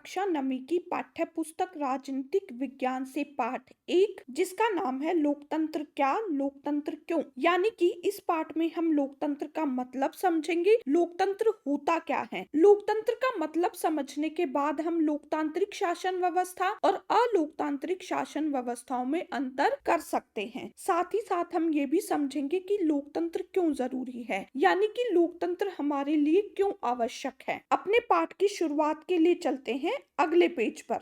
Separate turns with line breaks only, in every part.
कक्षा 9वीं की पाठ्य पुस्तक राजनीतिक विज्ञान से पाठ 1 जिसका नाम है लोकतंत्र क्या लोकतंत्र क्यों। यानी कि इस पाठ में हम लोकतंत्र का मतलब समझेंगे, लोकतंत्र होता क्या है। लोकतंत्र का मतलब समझने के बाद हम लोकतांत्रिक शासन व्यवस्था और अलोकतांत्रिक शासन व्यवस्थाओं में अंतर कर सकते हैं। साथ ही साथ हम ये भी समझेंगे कि लोकतंत्र क्यों जरूरी है, यानी कि लोकतंत्र हमारे लिए क्यों आवश्यक है। अपने पाठ की शुरुआत के लिए चलते हैं अगले पेज पर।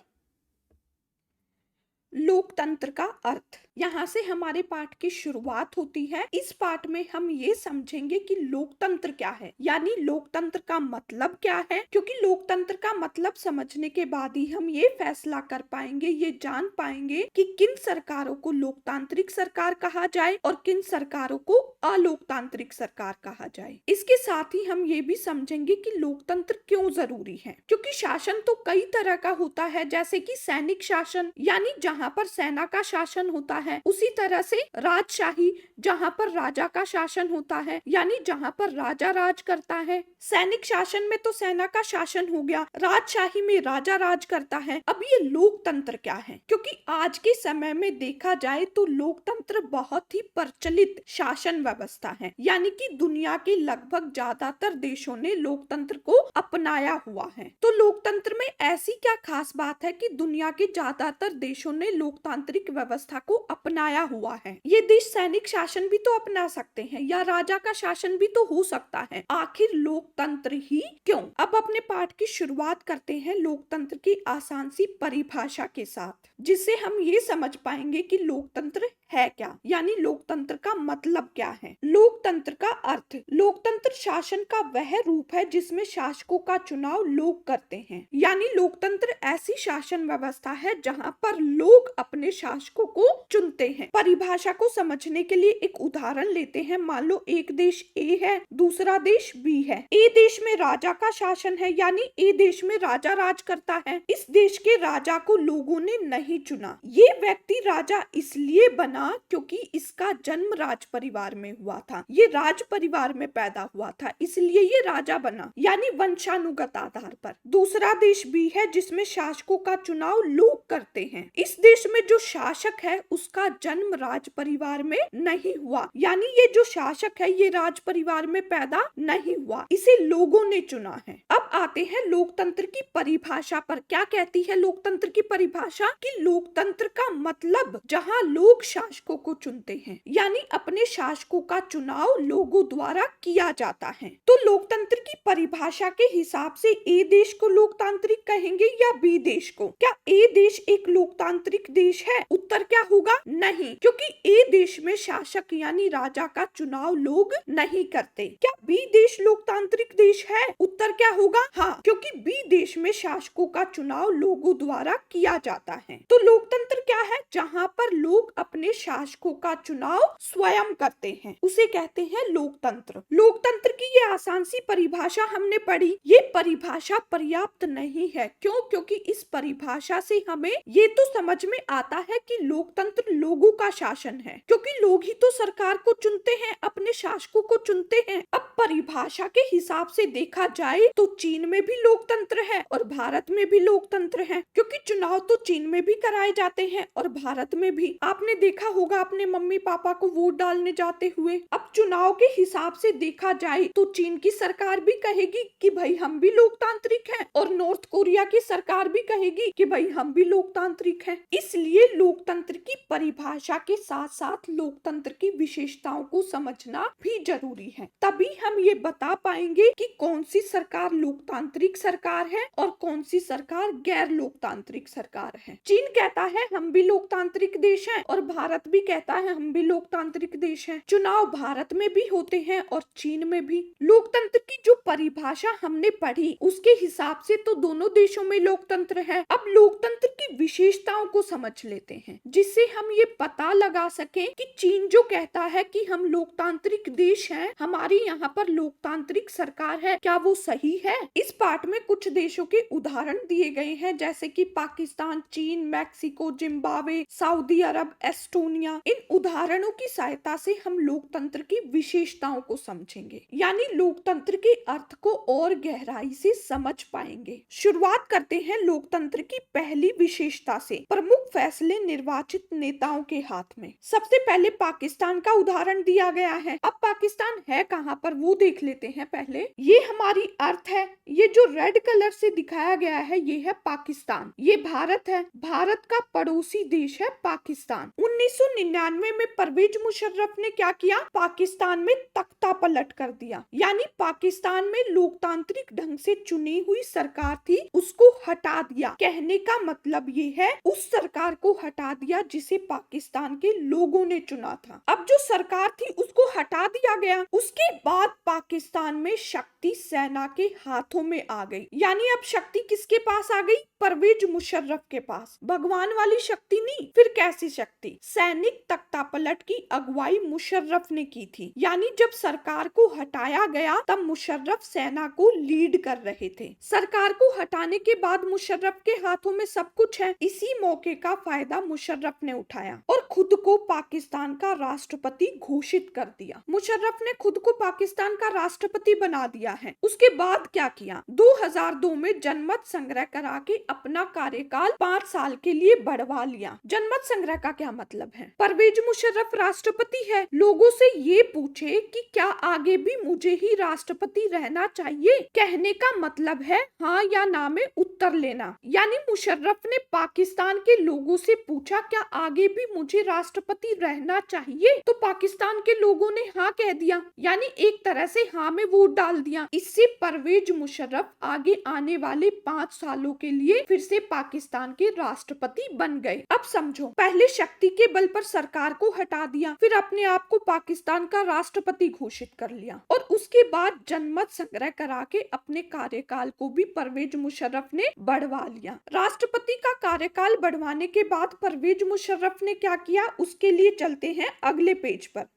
लोकतंत्र का अर्थ, यहाँ से हमारे पाठ की शुरुआत होती है। इस पाठ में हम ये समझेंगे कि लोकतंत्र क्या है, यानी लोकतंत्र का मतलब क्या है, क्योंकि लोकतंत्र का मतलब समझने के बाद ही हम ये फैसला कर पाएंगे, ये जान पाएंगे कि किन सरकारों को लोकतांत्रिक सरकार कहा जाए और किन सरकारों को अलोकतांत्रिक सरकार कहा जाए। इसके साथ ही हम ये भी समझेंगे कि लोकतंत्र क्यों जरूरी है, क्योंकि शासन तो कई तरह का होता है, जैसे कि सैनिक शासन यानी जहाँ पर सेना का शासन होता है, उसी तरह से राजशाही जहाँ पर राजा का शासन होता है, यानी जहाँ पर राजा राज करता है। सैनिक शासन में तो सेना का शासन हो गया, राजशाही में राजा राज करता है। अब ये लोकतंत्र क्या है, क्योंकि आज के समय में देखा जाए तो लोकतंत्र बहुत ही प्रचलित शासन व्यवस्था है, यानी कि दुनिया के लगभग ज्यादातर देशों ने लोकतंत्र को अपनाया हुआ है। तो लोकतंत्र में ऐसी क्या खास बात है कि दुनिया के ज्यादातर देशों ने लोकतांत्रिक व्यवस्था को अपनाया हुआ है। ये देश सैनिक शासन भी तो अपना सकते हैं या राजा का शासन भी तो हो सकता है, आखिर लोकतंत्र ही क्यों। अब अपने पाठ की शुरुआत करते हैं लोकतंत्र की आसान सी परिभाषा के साथ, जिससे हम ये समझ पाएंगे कि लोकतंत्र है क्या, यानी लोकतंत्र का मतलब क्या है। लोकतंत्र का अर्थ, लोकतंत्र शासन का वह रूप है जिसमें शासकों का चुनाव लोग करते हैं, यानी लोकतंत्र ऐसी शासन व्यवस्था है जहां पर लोग अपने शासकों को चुनते हैं। परिभाषा को समझने के लिए एक उदाहरण लेते हैं। मान लो एक देश ए है, दूसरा देश बी है। ए देश में राजा का शासन है, यानी ए देश में राजा राज करता है। इस देश के राजा को लोगों ने नहीं चुना। ये व्यक्ति राजा इसलिए बना क्योंकि इसका जन्म राज परिवार में हुआ था, ये राज परिवार में पैदा हुआ था, इसलिए ये राजा बना, यानी वंशानुगत आधार पर। दूसरा देश बी है जिसमें शासकों का चुनाव लोग करते हैं। इस देश में जो शासक है उसका जन्म राज परिवार में नहीं हुआ, यानी ये जो शासक है ये राज परिवार में पैदा नहीं हुआ, इसे लोगों ने चुना है। अब आते हैं लोकतंत्र की परिभाषा पर। क्या कहती है लोकतंत्र की परिभाषा कि लोकतंत्र का मतलब जहां लोग शासकों को चुनते हैं, यानी अपने शासकों का चुनाव लोगों द्वारा किया जाता है। तो लोकतंत्र की परिभाषा के हिसाब से ए देश को लोकतांत्रिक कहेंगे या बी देश को। क्या ए देश एक लोकतांत्रिक देश है? उत्तर क्या होगा? नहीं, क्योंकि ए देश में शासक यानी राजा का चुनाव लोग नहीं करते। क्या बी देश लोकतांत्रिक देश है? उत्तर क्या होगा? हाँ, क्योंकि बी देश में शासकों का चुनाव लोगों द्वारा किया जाता है। तो लोकतंत्र क्या है? जहाँ पर लोग अपने शासकों का चुनाव स्वयं करते हैं, उसे कहते हैं लोकतंत्र। लोकतंत्र की ये आसान सी परिभाषा हमने पढ़ी। ये परिभाषा पर्याप्त नहीं है। क्यों? क्योंकि इस परिभाषा से हमें ये तो समझ में आता है कि लोकतंत्र लोगों का शासन है, क्योंकि लोग ही तो सरकार को चुनते हैं, अपने शासकों को चुनते हैं। अब परिभाषा के हिसाब से देखा जाए तो चीन में भी लोकतंत्र है और भारत में भी लोकतंत्र है, क्योंकि चुनाव तो चीन में भी कराए जाते हैं और भारत में भी। आपने देखा होगा अपने मम्मी पापा को वोट डालने जाते हुए। अब चुनाव के हिसाब से देखा जाए तो चीन की सरकार भी कहेगी कि भाई हम भी लोकतांत्रिक हैं, और नॉर्थ कोरिया की सरकार भी कहेगी कि भाई हम भी लोकतांत्रिक हैं। इसलिए लोकतंत्र की परिभाषा के साथ साथ लोकतंत्र की विशेषताओं को समझना भी जरूरी है, तभी हम ये बता पाएंगे कि कौन सी सरकार लोकतांत्रिक सरकार है और कौन सी सरकार गैर लोकतांत्रिक सरकार है। चीन कहता है हम भी लोकतांत्रिक देश हैं और भारत भी कहता है हम भी लोकतांत्रिक देश हैं। चुनाव भारत में भी होते हैं और चीन में भी। लोकतंत्र की जो परिभाषा हमने पढ़ी उसके हिसाब से तो दोनों देशों में लोकतंत्र है। अब लोकतंत्र की विशेषताओं को समझ लेते हैं, जिससे हम ये पता लगा सकें कि चीन जो कहता है कि हम लोकतांत्रिक देश हैं, हमारी यहाँ पर लोकतांत्रिक सरकार है, क्या वो सही है। इस पाठ में कुछ देशों के उदाहरण दिए गए हैं, जैसे कि पाकिस्तान, चीन, मैक्सिको, जिम्बाब्वे, सऊदी अरब, एस्टोनिया। इन उदाहरणों की सहायता से हम लोकतंत्र की विशेषताओं को समझेंगे, यानी लोकतंत्र के अर्थ को और गहराई से समझ पाएंगे। शुरुआत करते हैं लोकतंत्र की पहली विशेषता से, प्रमुख फैसले निर्वाचित नेताओं के हाथ में। सबसे पहले पाकिस्तान का उदाहरण दिया गया है। अब पाकिस्तान है कहाँ पर वो देख लेते हैं पहले। ये हमारी अर्थ है, ये जो रेड कलर से दिखाया गया है ये है पाकिस्तान। ये भारत है, भारत का पड़ोसी देश है पाकिस्तान। 1999 में परवेज मुशर्रफ ने क्या किया, पाकिस्तान में तख्ता पलट कर दिया, यानी पाकिस्तान में लोकतांत्रिक ढंग से चुनी हुई सरकार थी उसको हटा दिया। कहने का मतलब ये है उस सरकार को हटा दिया जिसे पाकिस्तान के लोगों ने चुना था। अब जो सरकार थी उसको हटा दिया गया, उसके बाद पाकिस्तान में शक्ति सेना के हाथों में आ गई, यानी अब शक्ति किसके पास आ गई, परवेज मुशर्रफ के पास। भगवान वाली शक्ति नहीं, फिर कैसी शक्ति, सैनिक तख्तापलट की अगुवाई मुशर्रफ ने की थी, यानी जब सरकार को हटाया गया तब मुशर्रफ सेना को लीड कर रहे थे। सरकार को हटाने के बाद मुशर्रफ के हाथों में सब कुछ है। इसी मौके का फायदा मुशर्रफ ने उठाया और खुद को पाकिस्तान का राष्ट्रपति घोषित कर दिया। मुशर्रफ ने खुद को पाकिस्तान का राष्ट्रपति बना दिया है। उसके बाद क्या किया, 2002 में जनमत संग्रह करा के अपना कार्यकाल 5 साल के लिए बढ़वा लिया। जनमत संग्रह का क्या मतलब है, परवेज मुशर्रफ राष्ट्रपति है, लोगों से ये पूछे कि क्या आगे भी मुझे ही राष्ट्रपति रहना चाहिए। कहने का मतलब है हाँ या ना में उत्तर लेना, यानी मुशर्रफ ने पाकिस्तान के लोगों से पूछा क्या आगे भी मुझे राष्ट्रपति रहना चाहिए, तो पाकिस्तान के लोगों ने हाँ कह दिया, यानी एक तरह से हाँ में वोट डाल दिया। इससे परवेज मुशर्रफ आगे आने वाले 5 सालों के लिए फिर से पाकिस्तान के राष्ट्रपति बन गए। अब समझो, पहले शक्ति के बल पर सरकार को हटा दिया, फिर अपने आप को पाकिस्तान का राष्ट्रपति घोषित कर लिया और उसके बाद जनमत संग्रह करा के अपने कार्यकाल को भी परवेज मुशर्रफ ने बढ़वा लिया। राष्ट्रपति का कार्यकाल बढ़वाने के बाद परवेज मुशर्रफ ने क्या किया, उसके लिए चलते हैं अगले पेज पर।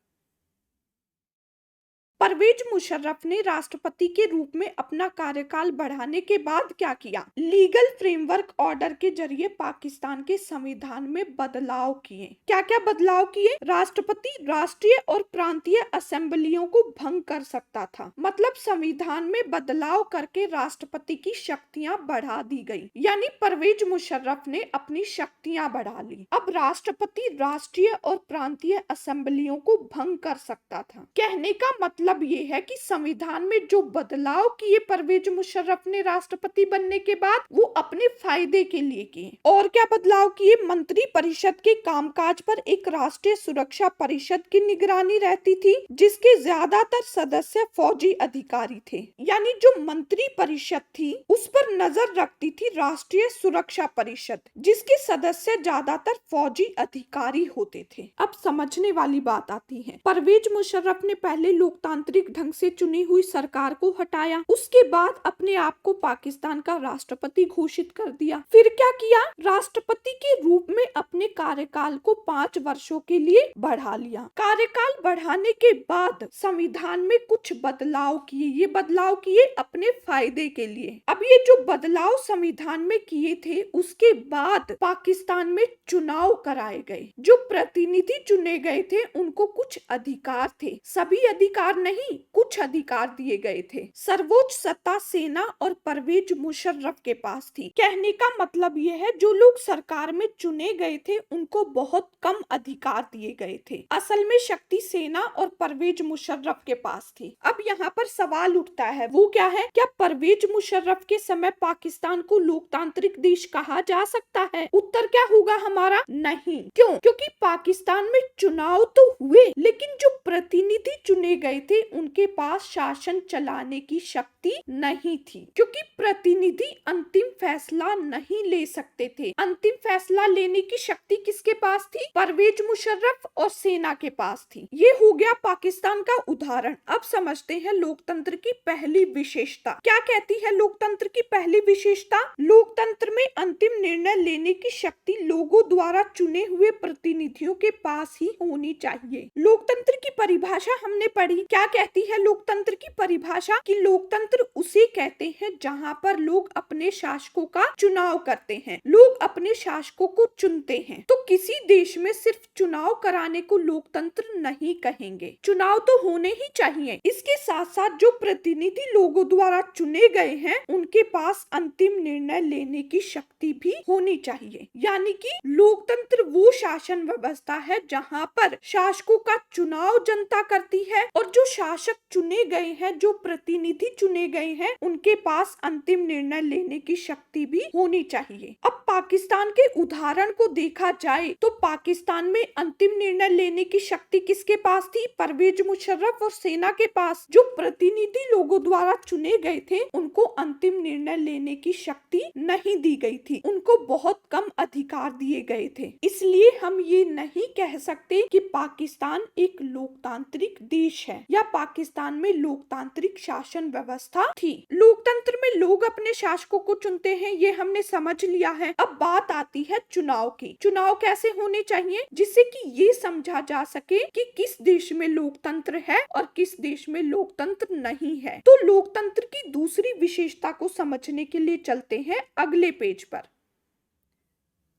परवेज मुशर्रफ ने राष्ट्रपति के रूप में अपना कार्यकाल बढ़ाने के बाद क्या किया, लीगल फ्रेमवर्क ऑर्डर के जरिए पाकिस्तान के संविधान में बदलाव किए। क्या क्या बदलाव किए, राष्ट्रपति राष्ट्रीय और प्रांतीय असेंबलियों को भंग कर सकता था, मतलब संविधान में बदलाव करके राष्ट्रपति की शक्तियां बढ़ा दी गई, यानी परवेज मुशर्रफ ने अपनी शक्तियां बढ़ा ली। अब राष्ट्रपति राष्ट्रीय और प्रांतीय असेंबलियों को भंग कर सकता था। कहने का मतलब ये है कि संविधान में जो बदलाव किए परवेज मुशर्रफ ने राष्ट्रपति बनने के बाद, वो अपने फायदे के लिए किए। और क्या बदलाव किए, मंत्री परिषद के कामकाज पर एक राष्ट्रीय सुरक्षा परिषद की निगरानी रहती थी, जिसके ज्यादातर सदस्य फौजी अधिकारी थे, यानी जो मंत्री परिषद थी उस पर नजर रखती थी राष्ट्रीय सुरक्षा परिषद, जिसके सदस्य ज्यादातर फौजी अधिकारी होते थे। अब समझने वाली बात आती है, परवेज मुशर्रफ ने पहले लोकतांत्रिक ढंग से चुनी हुई सरकार को हटाया, उसके बाद अपने आप को पाकिस्तान का राष्ट्रपति घोषित कर दिया। फिर क्या किया, राष्ट्रपति के रूप में अपने कार्यकाल को 5 वर्षों के लिए बढ़ा लिया। कार्यकाल बढ़ाने के बाद संविधान में कुछ बदलाव किए, ये बदलाव किए अपने फायदे के लिए। अब ये जो बदलाव संविधान में किए थे, उसके बाद पाकिस्तान में चुनाव कराए गए। जो प्रतिनिधि चुने गए थे उनको कुछ अधिकार थे, सभी अधिकार नहीं, कुछ अधिकार दिए गए थे। सर्वोच्च सत्ता सेना और परवेज मुशर्रफ के पास थी। कहने का मतलब यह है जो लोग सरकार में चुने गए थे उनको बहुत कम अधिकार दिए गए थे। असल में शक्ति सेना और परवेज मुशर्रफ के पास थी। अब यहाँ पर सवाल उठता है, वो क्या है, क्या परवेज मुशर्रफ के समय पाकिस्तान को लोकतांत्रिक देश कहा जा सकता है? उत्तर क्या होगा हमारा, नहीं। क्यों? क्योंकि पाकिस्तान में चुनाव तो हुए, लेकिन जो प्रतिनिधि चुने गए थे उनके पास शासन चलाने की शक्ति नहीं थी, क्योंकि प्रतिनिधि अंतिम फैसला नहीं ले सकते थे। अंतिम फैसला लेने की शक्ति शक्ति किसके पास थी? परवेज मुशर्रफ और सेना के पास थी। ये हो गया पाकिस्तान का उदाहरण। अब समझते हैं लोकतंत्र की पहली विशेषता। क्या कहती है लोकतंत्र की पहली विशेषता? लोकतंत्र में अंतिम निर्णय लेने की शक्ति लोगों द्वारा चुने हुए प्रतिनिधियों के पास ही होनी चाहिए। लोकतंत्र की परिभाषा हमने पढ़ी। क्या कहती है लोकतंत्र की परिभाषा? कि लोकतंत्र उसे कहते हैं जहां पर लोग अपने शासकों का चुनाव करते हैं, लोग अपने शासकों को चुनते हैं। तो किसी देश में सिर्फ चुनाव कराने को लोकतंत्र नहीं कहेंगे, चुनाव तो होने ही चाहिए। इसके साथ साथ जो प्रतिनिधि लोगों द्वारा चुने गए हैं उनके पास अंतिम निर्णय लेने की शक्ति भी होनी चाहिए। यानी कि लोकतंत्र वो शासन व्यवस्था है जहां पर शासकों का चुनाव जनता करती है और जो शासक चुने गए हैं, जो प्रतिनिधि चुने गए हैं, उनके पास अंतिम निर्णय लेने की शक्ति भी होनी चाहिए। अब पाकिस्तान के उदाहरण को देखा जाए तो पाकिस्तान में अंतिम निर्णय लेने की शक्ति किसके पास थी? परवेज मुशर्रफ और सेना के पास। जो प्रतिनिधि लोगों द्वारा चुने गए थे उनको अंतिम निर्णय लेने की शक्ति नहीं दी गई थी, उनको बहुत कम अधिकार दिए गए थे। इसलिए हम ये नहीं कह सकते कि पाकिस्तान एक लोकतांत्रिक देश है या पाकिस्तान में लोकतांत्रिक शासन व्यवस्था थी। लोकतंत्र में लोग अपने शासकों को चुनते हैं, ये हमने समझ लिया है। अब बात आती है चुनाव की। चुनाव कैसे होने चाहिए जिससे कि ये समझा जा सके कि किस देश में लोकतंत्र है और किस देश में लोकतंत्र नहीं है। तो लोकतंत्र की दूसरी विशेषता को समझने के लिए चलते हैं अगले पेज पर।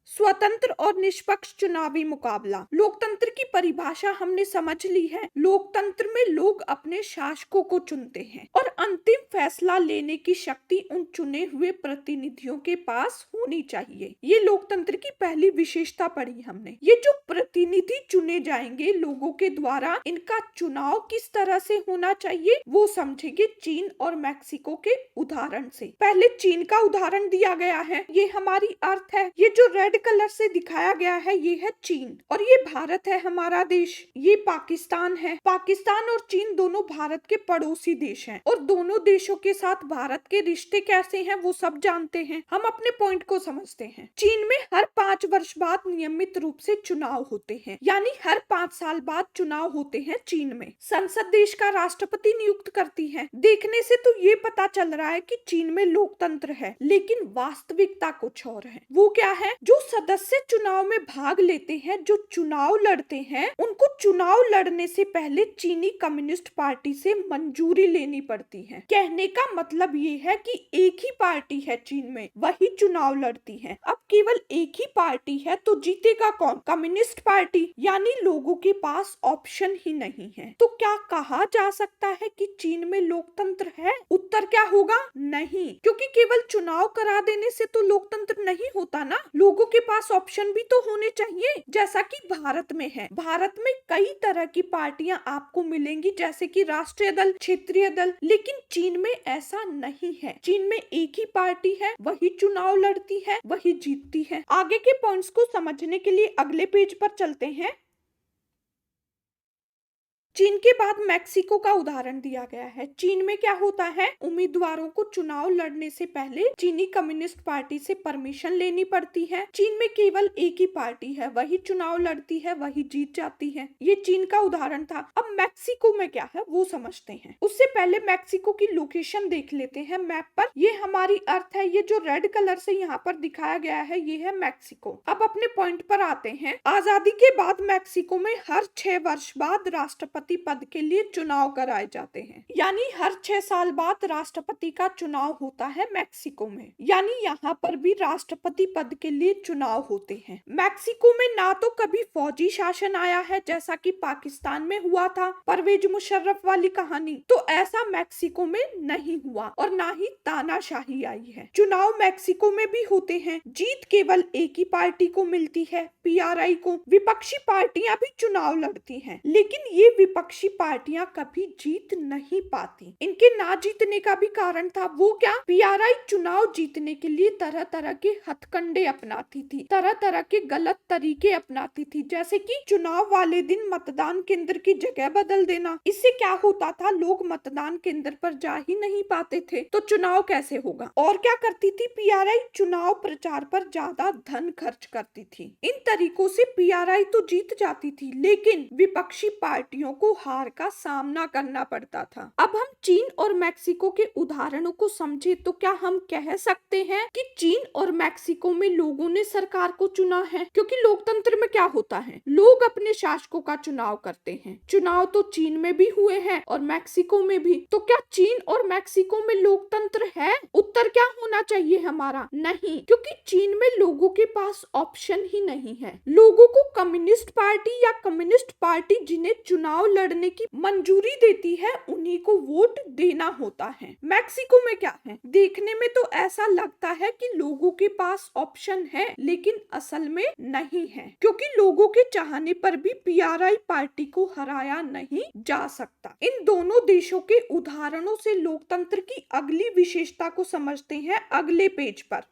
स्वतंत्र और निष्पक्ष चुनावी मुकाबला। लोकतंत्र की परिभाषा हमने समझ ली है। लोकतंत्र में लोग अपने शासकों को चुनते हैं और अंतिम फैसला लेने की शक्ति उन चुने हुए प्रतिनिधियों के पास होनी चाहिए। ये लोकतंत्र की पहली विशेषता पढ़ी हमने। ये जो प्रतिनिधि चुने जाएंगे लोगों के द्वारा, इनका चुनाव किस तरह से होना चाहिए वो समझेंगे चीन और मैक्सिको के उदाहरण से। पहले चीन का उदाहरण दिया गया है, ये हमारी अर्थ है। ये जो रेड कलर से दिखाया गया है ये है चीन और ये भारत है हमारा देश। ये पाकिस्तान है। पाकिस्तान और चीन दोनों भारत के पड़ोसी देश हैं और दोनों देशों के साथ भारत के रिश्ते कैसे हैं वो सब जानते हैं। हम अपने पॉइंट को समझते हैं। चीन में हर 5 वर्ष बाद नियमित रूप से चुनाव होते हैं, यानी हर 5 साल बाद चुनाव होते हैं चीन में। संसद देश का राष्ट्रपति नियुक्त करती है। देखने से तो ये पता चल रहा है कि चीन में लोकतंत्र है, लेकिन वास्तविकता कुछ और है। वो क्या है? जो सदस्य चुनाव में भाग लेते हैं, जो चुनाव लड़ते हैं, उनको चुनाव लड़ने से पहले चीनी कम्युनिस्ट पार्टी से मंजूरी लेनी पड़ती है। कहने का मतलब ये है कि एक ही पार्टी है चीन में, वही चुनाव लड़ती है। अब केवल एक ही पार्टी है तो जीतेगा कौन? Communist party. यानी लोगों के पास ऑप्शन ही नहीं है। तो क्या कहा जा सकता है कि चीन में लोकतंत्र है? उत्तर क्या होगा? नहीं, क्योंकि केवल चुनाव करा देने से तो लोकतंत्र नहीं होता ना। लोगों के पास ऑप्शन भी तो होने चाहिए, जैसा कि भारत में है। भारत में कई तरह की पार्टियां आपको मिलेंगी, जैसे कि राष्ट्रीय दल, क्षेत्रीय दल, लेकिन चीन में ऐसा नहीं है। चीन में एक ही पार्टी है, वही चुनाव लड़ती है, वही जीतती है। आगे के पॉइंट्स को समझने के लिए अगले पेज पर चलते हैं। चीन के बाद मैक्सिको का उदाहरण दिया गया है। चीन में क्या होता है? उम्मीदवारों को चुनाव लड़ने से पहले चीनी कम्युनिस्ट पार्टी से परमिशन लेनी पड़ती है। चीन में केवल एक ही पार्टी है, वही चुनाव लड़ती है, वही जीत जाती है। ये चीन का उदाहरण था। अब मैक्सिको में क्या है वो समझते हैं। उससे पहले मैक्सिको की लोकेशन देख लेते हैं मैप पर। ये हमारी अर्थ है। ये जो रेड कलर से यहाँ पर दिखाया गया है ये है मैक्सिको। अब अपने पॉइंट पर आते हैं। आजादी के बाद मैक्सिको में हर 6 वर्ष बाद राष्ट्रपति पद के लिए चुनाव कराए जाते हैं। यानी हर 6 साल बाद राष्ट्रपति का चुनाव होता है मैक्सिको में। यानी यहाँ पर भी राष्ट्रपति पद के लिए चुनाव होते हैं। मैक्सिको में ना तो कभी फौजी शासन आया है जैसा कि पाकिस्तान में हुआ था, परवेज मुशर्रफ वाली कहानी, तो ऐसा मैक्सिको में नहीं हुआ और ना ही तानाशाही आई है। चुनाव मैक्सिको में भी होते हैं। जीत केवल एक ही पार्टी को मिलती है, PRI को। विपक्षी पार्टियां भी चुनाव लड़ती हैं, लेकिन ये विपक्षी पार्टियां कभी जीत नहीं पाती। इनके ना जीतने का भी कारण था, वो क्या, पीआरआई चुनाव जीतने के लिए तरह तरह के हथकंडे अपनाती थी, तरह तरह के गलत तरीके अपनाती थी, जैसे कि चुनाव वाले दिन मतदान केंद्र की जगह बदल देना। इससे क्या होता था, लोग मतदान केंद्र पर जा ही नहीं पाते थे, तो चुनाव कैसे होगा। और क्या करती थी पीआरआई, चुनाव प्रचार पर ज्यादा धन खर्च करती थी। इन तरीकों से पीआरआई तो जीत जाती थी, लेकिन विपक्षी पार्टियों को हार का सामना करना पड़ता था। अब हम चीन और मैक्सिको के उदाहरणों को समझे तो क्या हम कह सकते हैं कि चीन और मैक्सिको में लोगों ने सरकार को चुना है, क्योंकि लोकतंत्र में क्या होता है, लोग अपने शासकों का चुनाव करते हैं। चुनाव तो चीन में भी हुए हैं और मैक्सिको में भी। तो क्या चीन और मैक्सिको में लोकतंत्र है? उत्तर क्या होना चाहिए हमारा, नहीं, क्योंकि चीन में लोगों के पास ऑप्शन ही नहीं है। लोगों को कम्युनिस्ट पार्टी या कम्युनिस्ट पार्टी जिन्हें चुनाव लड़ने की मंजूरी देती है, उन्हीं को वोट देना होता है। मैक्सिको में क्या है, देखने में तो ऐसा लगता है कि लोगों के पास ऑप्शन है, लेकिन असल में नहीं है, क्योंकि लोगों के चाहने पर भी पीआरआई पार्टी को हराया नहीं जा सकता। इन दोनों देशों के उदाहरणों से लोकतंत्र की अगली विशेषता को समझते हैं अगले पेज पर।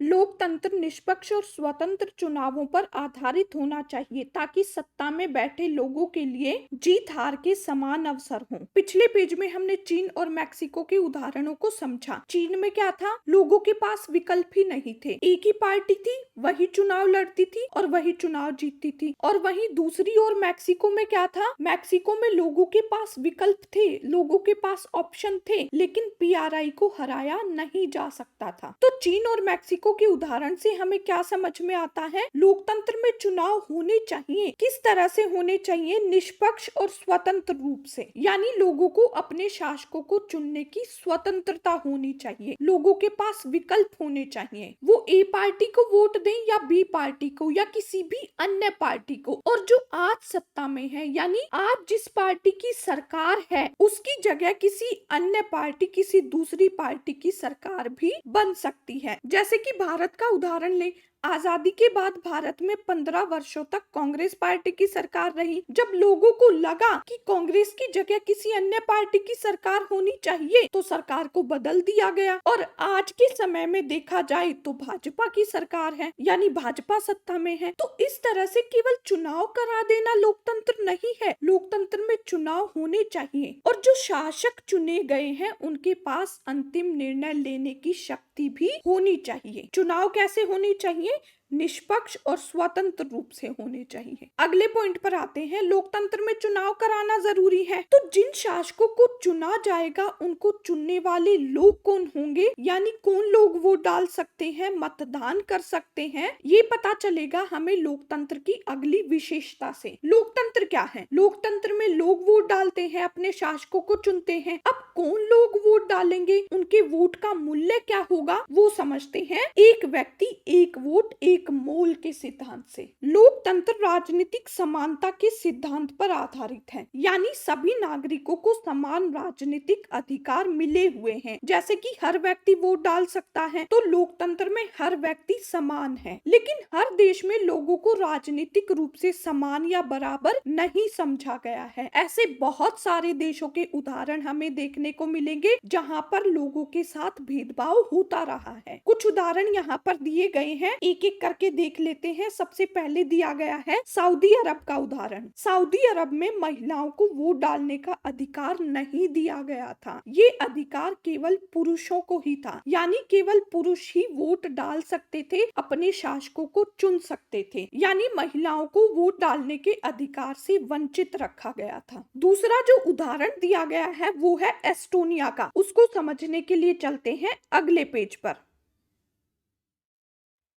लोकतंत्र निष्पक्ष और स्वतंत्र चुनावों पर आधारित होना चाहिए, ताकि सत्ता में बैठे लोगों के लिए जीत हार के समान अवसर हों। पिछले पेज में हमने चीन और मैक्सिको के उदाहरणों को समझा। चीन में क्या था, लोगों के पास विकल्प ही नहीं थे, एक ही पार्टी थी, वही चुनाव लड़ती थी और वही चुनाव जीतती थी। और वहीं दूसरी ओर मैक्सिको में क्या था, मैक्सिको में लोगों के पास विकल्प थे, लोगों के पास ऑप्शन थे, लेकिन पीआरआई को हराया नहीं जा सकता था। तो चीन और मैक्सिको के उदाहरण से हमें क्या समझ में आता है, लोकतंत्र में चुनाव होने चाहिए, किस तरह से होने चाहिए, निष्पक्ष और स्वतंत्र रूप से, यानी लोगों को अपने शासकों को चुनने की स्वतंत्रता होनी चाहिए, लोगों के पास विकल्प होने चाहिए, वो ए पार्टी को वोट दें या बी पार्टी को या किसी भी अन्य पार्टी को। और जो आज सत्ता में है, यानी आज जिस पार्टी की सरकार है, उसकी जगह किसी अन्य पार्टी, किसी दूसरी पार्टी की सरकार भी बन सकती है। जैसे कि भारत का उदाहरण ले, आजादी के बाद भारत में 15 वर्षों तक कांग्रेस पार्टी की सरकार रही। जब लोगों को लगा कि कांग्रेस की जगह किसी अन्य पार्टी की सरकार होनी चाहिए, तो सरकार को बदल दिया गया। और आज के समय में देखा जाए तो भाजपा की सरकार है, यानी भाजपा सत्ता में है। तो इस तरह से केवल चुनाव करा देना लोकतंत्र नहीं है, लोकतंत्र में चुनाव होने चाहिए और जो शासक चुने गए हैं उनके पास अंतिम निर्णय लेने की शक्ति भी होनी चाहिए। चुनाव कैसे होने चाहिए, निष्पक्ष और स्वतंत्र रूप से होने चाहिए। अगले पॉइंट पर आते हैं, लोकतंत्र में चुनाव कराना जरूरी है। तो जिन शासकों को चुना जाएगा, उनको चुनने वाले लोग कौन होंगे, यानी कौन लोग वोट डाल सकते हैं, मतदान कर सकते हैं, ये पता चलेगा हमें लोकतंत्र की अगली विशेषता से। लोकतंत्र क्या है, लोकतंत्र में लोग वोट डालते हैं, अपने शासकों को चुनते हैं। अब कौन लोग वोट डालेंगे, उनके वोट का मूल्य क्या होगा, वो समझते हैं। एक व्यक्ति एक वोट एक मोल के सिद्धांत से। लोकतंत्र राजनीतिक समानता के सिद्धांत पर आधारित है, यानी सभी नागरिकों को समान राजनीतिक अधिकार मिले हुए हैं। जैसे कि हर व्यक्ति वोट डाल सकता है, तो लोकतंत्र में हर व्यक्ति समान है। लेकिन हर देश में लोगों को राजनीतिक रूप से समान या बराबर नहीं समझा गया है। ऐसे बहुत सारे देशों के उदाहरण हमें देखने को मिलेंगे जहाँ पर लोगों के साथ भेदभाव होता रहा है। कुछ उदाहरण यहाँ पर दिए गए हैं, एक एक करके देख लेते हैं। सबसे पहले दिया गया है सऊदी अरब का उदाहरण। सऊदी अरब में महिलाओं को वोट डालने का अधिकार नहीं दिया गया था, ये अधिकार केवल पुरुषों को ही था, यानी केवल पुरुष ही वोट डाल सकते थे, अपने शासकों को चुन सकते थे, यानी महिलाओं को वोट डालने के अधिकार से वंचित रखा गया था। दूसरा जो उदाहरण दिया गया है वो है एस्टोनिया का, उसको समझने के लिए चलते हैं अगले पेज पर।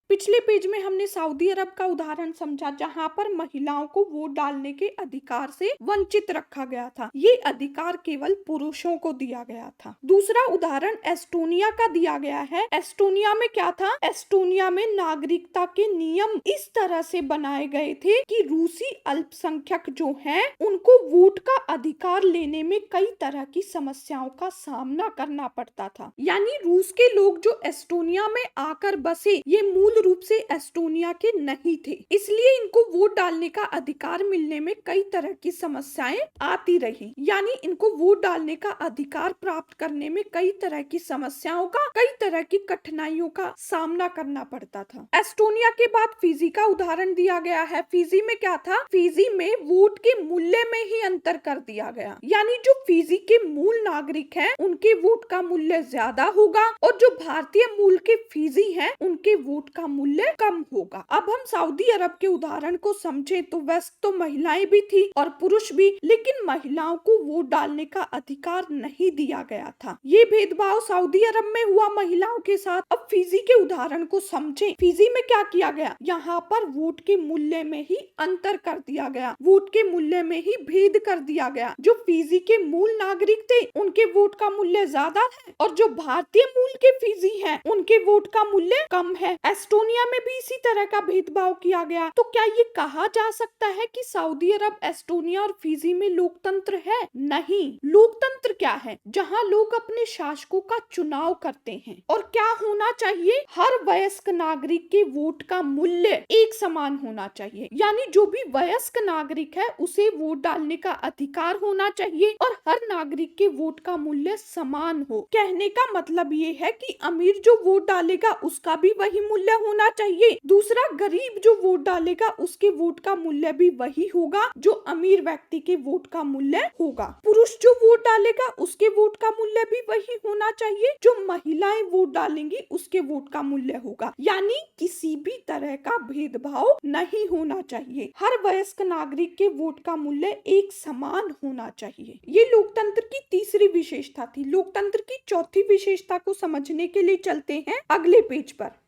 पिछले पेज में हमने सऊदी अरब का उदाहरण समझा, जहां पर महिलाओं को वोट डालने के अधिकार से वंचित रखा गया था, ये अधिकार केवल पुरुषों को दिया गया था। दूसरा उदाहरण एस्टोनिया का दिया गया है। एस्टोनिया में क्या था, एस्टोनिया में नागरिकता के नियम इस तरह से बनाए गए थे कि रूसी अल्पसंख्यक जो हैं, उनको वोट का अधिकार लेने में कई तरह की समस्याओं का सामना करना पड़ता था। यानी रूस के लोग जो एस्टोनिया में आकर बसे, ये मूल मूल रूप से एस्टोनिया के नहीं थे, इसलिए इनको वोट डालने का अधिकार मिलने में कई तरह की समस्याएं आती रही। यानी इनको वोट डालने का अधिकार प्राप्त करने में कई तरह की समस्याओं का, कई तरह की कठिनाइयों का सामना करना पड़ता था। एस्टोनिया के बाद फिजी का उदाहरण दिया गया है। फिजी में क्या था? फिजी में वोट के मूल्य में ही अंतर कर दिया गया, यानी जो फिजी के मूल नागरिक हैं उनके वोट का मूल्य ज्यादा होगा और जो भारतीय मूल के फिजी हैं उनके वोट का मूल्य कम होगा। अब हम सऊदी अरब के उदाहरण को समझें तो वैसे तो महिलाएं भी थी और पुरुष भी, लेकिन महिलाओं को वोट डालने का अधिकार नहीं दिया गया था। ये भेदभाव सऊदी अरब में हुआ महिलाओं के साथ। अब फिजी के उदाहरण को समझें। फिजी में क्या किया गया? यहाँ पर वोट के मूल्य में ही अंतर कर दिया गया, वोट के मूल्य में ही भेद कर दिया गया। जो फिजी के मूल नागरिक थे उनके वोट का मूल्य ज्यादा है और जो भारतीय मूल के फिजी हैं उनके वोट का मूल्य कम है। एस्टोनिया में भी इसी तरह का भेदभाव किया गया। तो क्या ये कहा जा सकता है कि सऊदी अरब, एस्टोनिया और फिजी में लोकतंत्र है? नहीं। लोकतंत्र क्या है? जहाँ लोग अपने शासकों का चुनाव करते हैं। और क्या होना चाहिए? हर वयस्क नागरिक के वोट का मूल्य एक समान होना चाहिए, यानी जो भी वयस्क नागरिक है उसे वोट डालने का अधिकार होना चाहिए और हर नागरिक के वोट का मूल्य समान हो। कहने का मतलब ये है कि अमीर जो वोट डालेगा उसका भी वही मूल्य होना चाहिए, दूसरा गरीब जो वोट डालेगा उसके वोट का मूल्य भी वही होगा जो अमीर व्यक्ति के वोट का मूल्य होगा। पुरुष जो वोट डालेगा उसके वोट का मूल्य भी वही होना चाहिए जो महिलाएं वोट डालेंगी उसके वोट का मूल्य होगा। यानी किसी भी तरह का भेदभाव नहीं होना चाहिए, हर वयस्क नागरिक के वोट का मूल्य एक समान होना चाहिए। ये लोकतंत्र की तीसरी विशेषता थी। लोकतंत्र की चौथी विशेषता को समझने के लिए चलते हैं अगले पेज पर।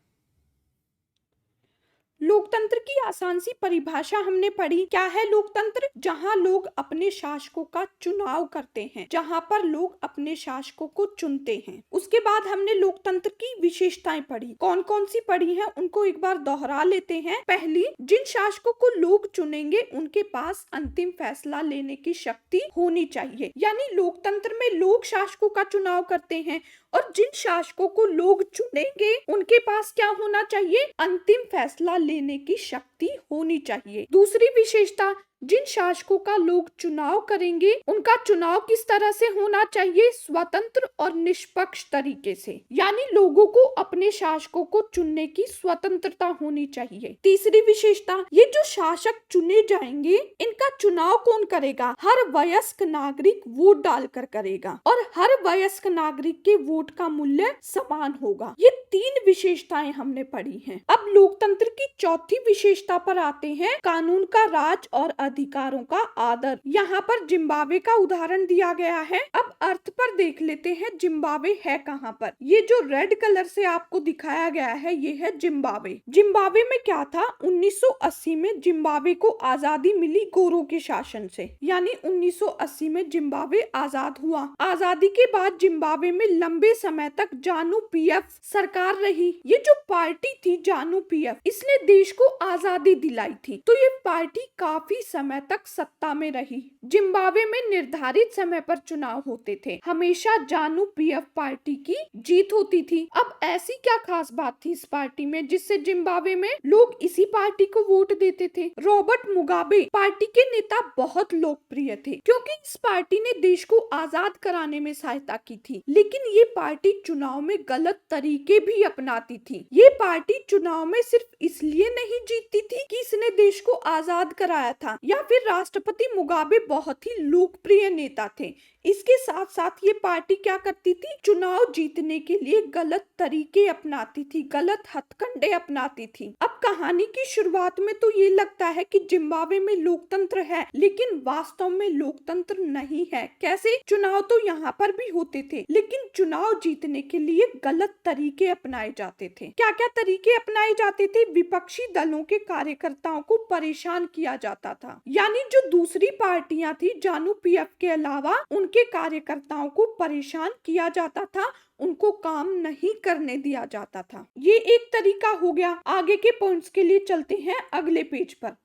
लोकतंत्र की आसान सी परिभाषा हमने पढ़ी। क्या है लोकतंत्र? जहां लोग अपने शासकों का चुनाव करते हैं, जहां पर लोग अपने शासकों को चुनते हैं। उसके बाद हमने लोकतंत्र की विशेषताएं पढ़ी। कौन कौन सी पढ़ी हैं उनको एक बार दोहरा लेते हैं। पहली, जिन शासकों को लोग चुनेंगे उनके पास अंतिम फैसला लेने की शक्ति होनी चाहिए। यानी लोकतंत्र में लोग शासकों का चुनाव करते हैं और जिन शासकों को लोग चुनेंगे उनके पास क्या होना चाहिए? अंतिम फैसला लेने की शक्ति होनी चाहिए। दूसरी विशेषता, जिन शासकों का लोग चुनाव करेंगे उनका चुनाव किस तरह से होना चाहिए? स्वतंत्र और निष्पक्ष तरीके से, यानी लोगों को अपने शासकों को चुनने की स्वतंत्रता होनी चाहिए। तीसरी विशेषता, ये जो शासक चुने जाएंगे इनका चुनाव कौन करेगा? हर वयस्क नागरिक वोट डालकर करेगा और हर वयस्क नागरिक के वोट का मूल्य समान होगा। ये तीन विशेषताएं हमने पढ़ी हैं। अब लोकतंत्र की चौथी विशेषता पर आते हैं, कानून का राज और अधिकारों का आदर। यहाँ पर जिम्बाब्वे का उदाहरण दिया गया है। अब अर्थ पर देख लेते हैं जिम्बाब्वे है कहाँ पर। ये जो रेड कलर से आपको दिखाया गया है ये है जिम्बाब्वे। जिम्बाब्वे में क्या था? 1980 में जिम्बाब्वे को आजादी मिली गोरों के शासन से, यानी 1980 में जिम्बाब्वे आजाद हुआ। आजादी के बाद जिम्बाब्वे में लंबे समय तक जानु पीएफ सरकार रही। ये जो पार्टी थी जानु पीएफ, इसने देश को आजादी दिलाई थी। तो ये पार्टी काफी समय तक सत्ता में रही। जिम्बाब्वे में निर्धारित समय पर चुनाव होते थे, हमेशा जानु पीएफ पार्टी की जीत होती थी। अब ऐसी क्या खास बात थी इस पार्टी में जिससे जिम्बाब्वे में लोग इसी पार्टी को वोट देते थे? रॉबर्ट मुगाबे पार्टी के नेता बहुत लोकप्रिय थे क्योंकि इस पार्टी ने देश को आजाद कराने में सहायता की थी। लेकिन ये पार्टी चुनाव में गलत तरीके भी अपनाती थी। ये पार्टी चुनाव में सिर्फ इसलिए नहीं जीतती थी कि इसने देश को आजाद कराया था या फिर राष्ट्रपति मुगाबे बहुत ही लोकप्रिय नेता थे। इसके साथ साथ ये पार्टी क्या करती थी? चुनाव जीतने के लिए गलत तरीके अपनाती थी, गलत हथकंडे अपनाती थी। अब कहानी की शुरुआत में तो ये लगता है कि जिम्बाब्वे में लोकतंत्र है, लेकिन वास्तव में लोकतंत्र नहीं है। कैसे? चुनाव तो यहाँ पर भी होते थे, लेकिन चुनाव जीतने के लिए गलत तरीके अपनाए जाते थे। क्या क्या तरीके अपनाए जाते थे? विपक्षी दलों के कार्यकर्ताओं को परेशान किया जाता था, यानी जो दूसरी पार्टियां थी जानु पीएफ के अलावा उनके कार्यकर्ताओं को परेशान किया जाता था, उनको काम नहीं करने दिया जाता था। ये एक तरीका हो गया। आगे के पॉइंट्स के लिए चलते हैं अगले पेज पर।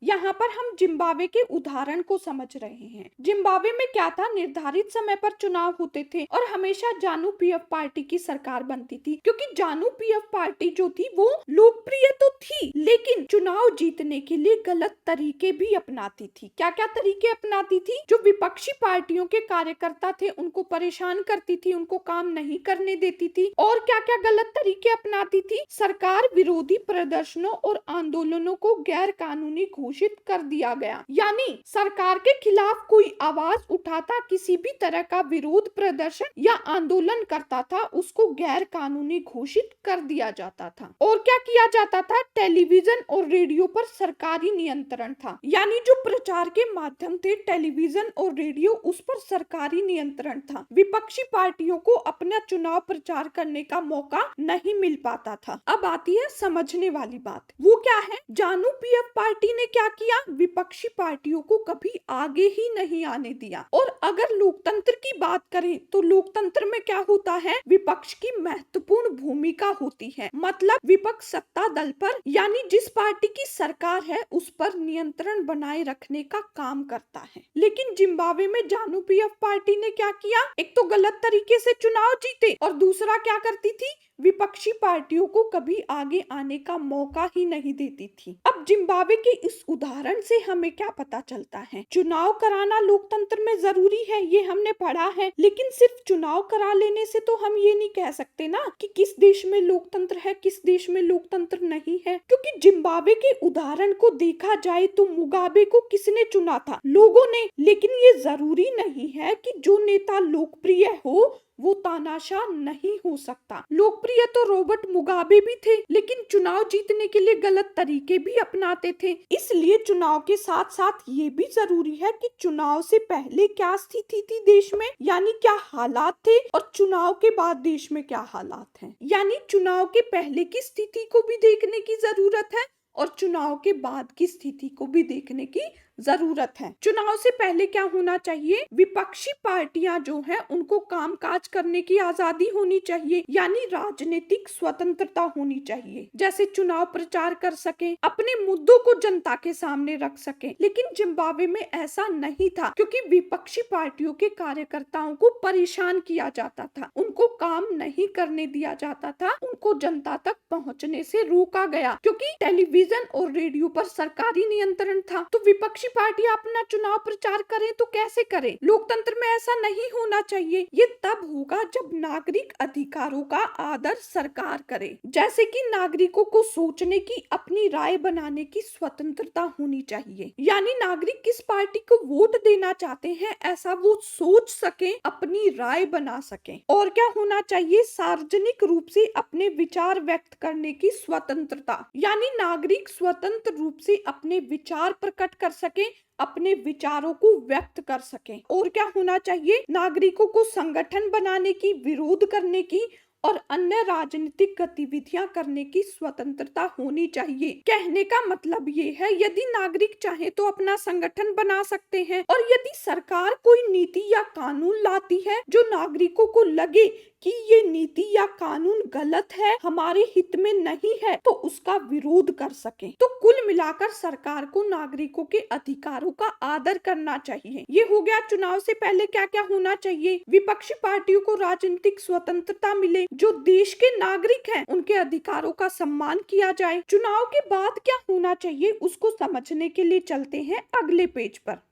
यहाँ पर हम जिम्बाब्वे के उदाहरण को समझ रहे हैं। जिम्बाब्वे में क्या था, निर्धारित समय पर चुनाव होते थे और हमेशा जानु पीएफ पार्टी की सरकार बनती थी, क्योंकि जानु पीएफ पार्टी जो थी वो लोकप्रिय तो थी लेकिन चुनाव जीतने के लिए गलत तरीके भी अपनाती थी। क्या क्या तरीके अपनाती थी? जो विपक्षी पार्टियों के कार्यकर्ता थे उनको परेशान करती थी, उनको काम नहीं करने देती थी। और क्या क्या गलत तरीके अपनाती थी? सरकार विरोधी प्रदर्शनों और आंदोलनों को गैर कानूनी घोषित कर दिया गया, यानी सरकार के खिलाफ कोई आवाज उठाता, किसी भी तरह का विरोध प्रदर्शन या आंदोलन करता था, उसको गैर कानूनी घोषित कर दिया जाता था। और क्या किया जाता था? टेलीविजन और रेडियो पर सरकारी नियंत्रण था, यानी जो प्रचार के माध्यम थे टेलीविजन और रेडियो, उस पर सरकारी नियंत्रण था। विपक्षी पार्टियों को अपना चुनाव प्रचार करने का मौका नहीं मिल पाता था। अब आती है समझने वाली बात, वो क्या है? जानु पीएफ पार्टी ने क्या किया? विपक्षी पार्टियों को कभी आगे ही नहीं आने दिया। और अगर लोकतंत्र की बात करें तो लोकतंत्र में क्या होता है? विपक्ष की महत्वपूर्ण भूमिका होती है, मतलब विपक्ष सत्ता दल पर, यानी जिस पार्टी की सरकार है उस पर नियंत्रण बनाए रखने का काम करता है। लेकिन जिम्बाब्वे में जानु पीएफ पार्टी ने क्या किया? एक तो गलत तरीके से चुनाव जीते और दूसरा क्या करती थी? विपक्षी पार्टियों को कभी आगे आने का मौका ही नहीं देती थी। अब जिम्बाब्वे के इस उदाहरण से हमें क्या पता चलता है? चुनाव कराना लोकतंत्र में जरूरी है, ये हमने पढ़ा है, लेकिन सिर्फ चुनाव करा लेने से तो हम ये नहीं कह सकते ना कि किस देश में लोकतंत्र है, किस देश में लोकतंत्र नहीं है। क्योंकि जिम्बाब्वे के उदाहरण को देखा जाए तो मुगाबे को किसने चुना था? लोगों ने। लेकिन ये जरूरी नहीं है कि जो नेता लोकप्रिय हो वो तानाशाह नहीं हो सकता। लोकप्रिय तो रॉबर्ट मुगाबे भी थे, लेकिन चुनाव जीतने के लिए गलत तरीके भी अपनाते थे। इसलिए चुनाव के साथ साथ ये भी जरूरी है कि चुनाव से पहले क्या स्थिति थी देश में, यानी क्या हालात थे, और चुनाव के बाद देश में क्या हालात हैं, यानी चुनाव के पहले की स्थिति को भी देखने की जरूरत है और चुनाव के बाद की स्थिति को भी देखने की जरूरत है। चुनाव से पहले क्या होना चाहिए? विपक्षी पार्टियां जो है उनको कामकाज करने की आजादी होनी चाहिए, यानी राजनीतिक स्वतंत्रता होनी चाहिए, जैसे चुनाव प्रचार कर सके, अपने मुद्दों को जनता के सामने रख सके। लेकिन जिम्बाब्वे में ऐसा नहीं था, क्योंकि विपक्षी पार्टियों के कार्यकर्ताओं को परेशान किया जाता था, उनको काम नहीं करने दिया जाता था, उनको जनता तक पहुंचने से रोका गया, क्योंकि टेलीविजन और रेडियो पर सरकारी नियंत्रण था। तो विपक्षी पार्टियां अपना चुनाव प्रचार करें तो कैसे करें? लोकतंत्र में ऐसा नहीं होना चाहिए। ये तब होगा जब नागरिक अधिकारों का आदर सरकार करे, जैसे कि नागरिकों को सोचने की, अपनी राय बनाने की स्वतंत्रता होनी चाहिए, यानी नागरिक किस पार्टी को वोट देना चाहते हैं ऐसा वो सोच सके, अपनी राय बना सके। और क्या होना चाहिए? सार्वजनिक रूप से अपने विचार व्यक्त करने की स्वतंत्रता, यानी नागरिक स्वतंत्र रूप से अपने विचार प्रकट कर सके, अपने विचारों को व्यक्त कर सकें। और क्या होना चाहिए? नागरिकों को संगठन बनाने की, विरोध करने की और अन्य राजनीतिक गतिविधियां करने की स्वतंत्रता होनी चाहिए। कहने का मतलब ये है, यदि नागरिक चाहे तो अपना संगठन बना सकते हैं, और यदि सरकार कोई नीति या कानून लाती है जो नागरिकों को लगे कि ये नीति या कानून गलत है, हमारे हित में नहीं है, तो उसका विरोध कर सके। तो कुल मिलाकर सरकार को नागरिकों के अधिकारों का आदर करना चाहिए। ये हो गया चुनाव से पहले क्या क्या होना चाहिए। विपक्षी पार्टियों को राजनीतिक स्वतंत्रता मिले, जो देश के नागरिक हैं उनके अधिकारों का सम्मान किया जाए। चुनाव के बाद क्या होना चाहिए उसको समझने के लिए चलते हैं अगले पेज पर।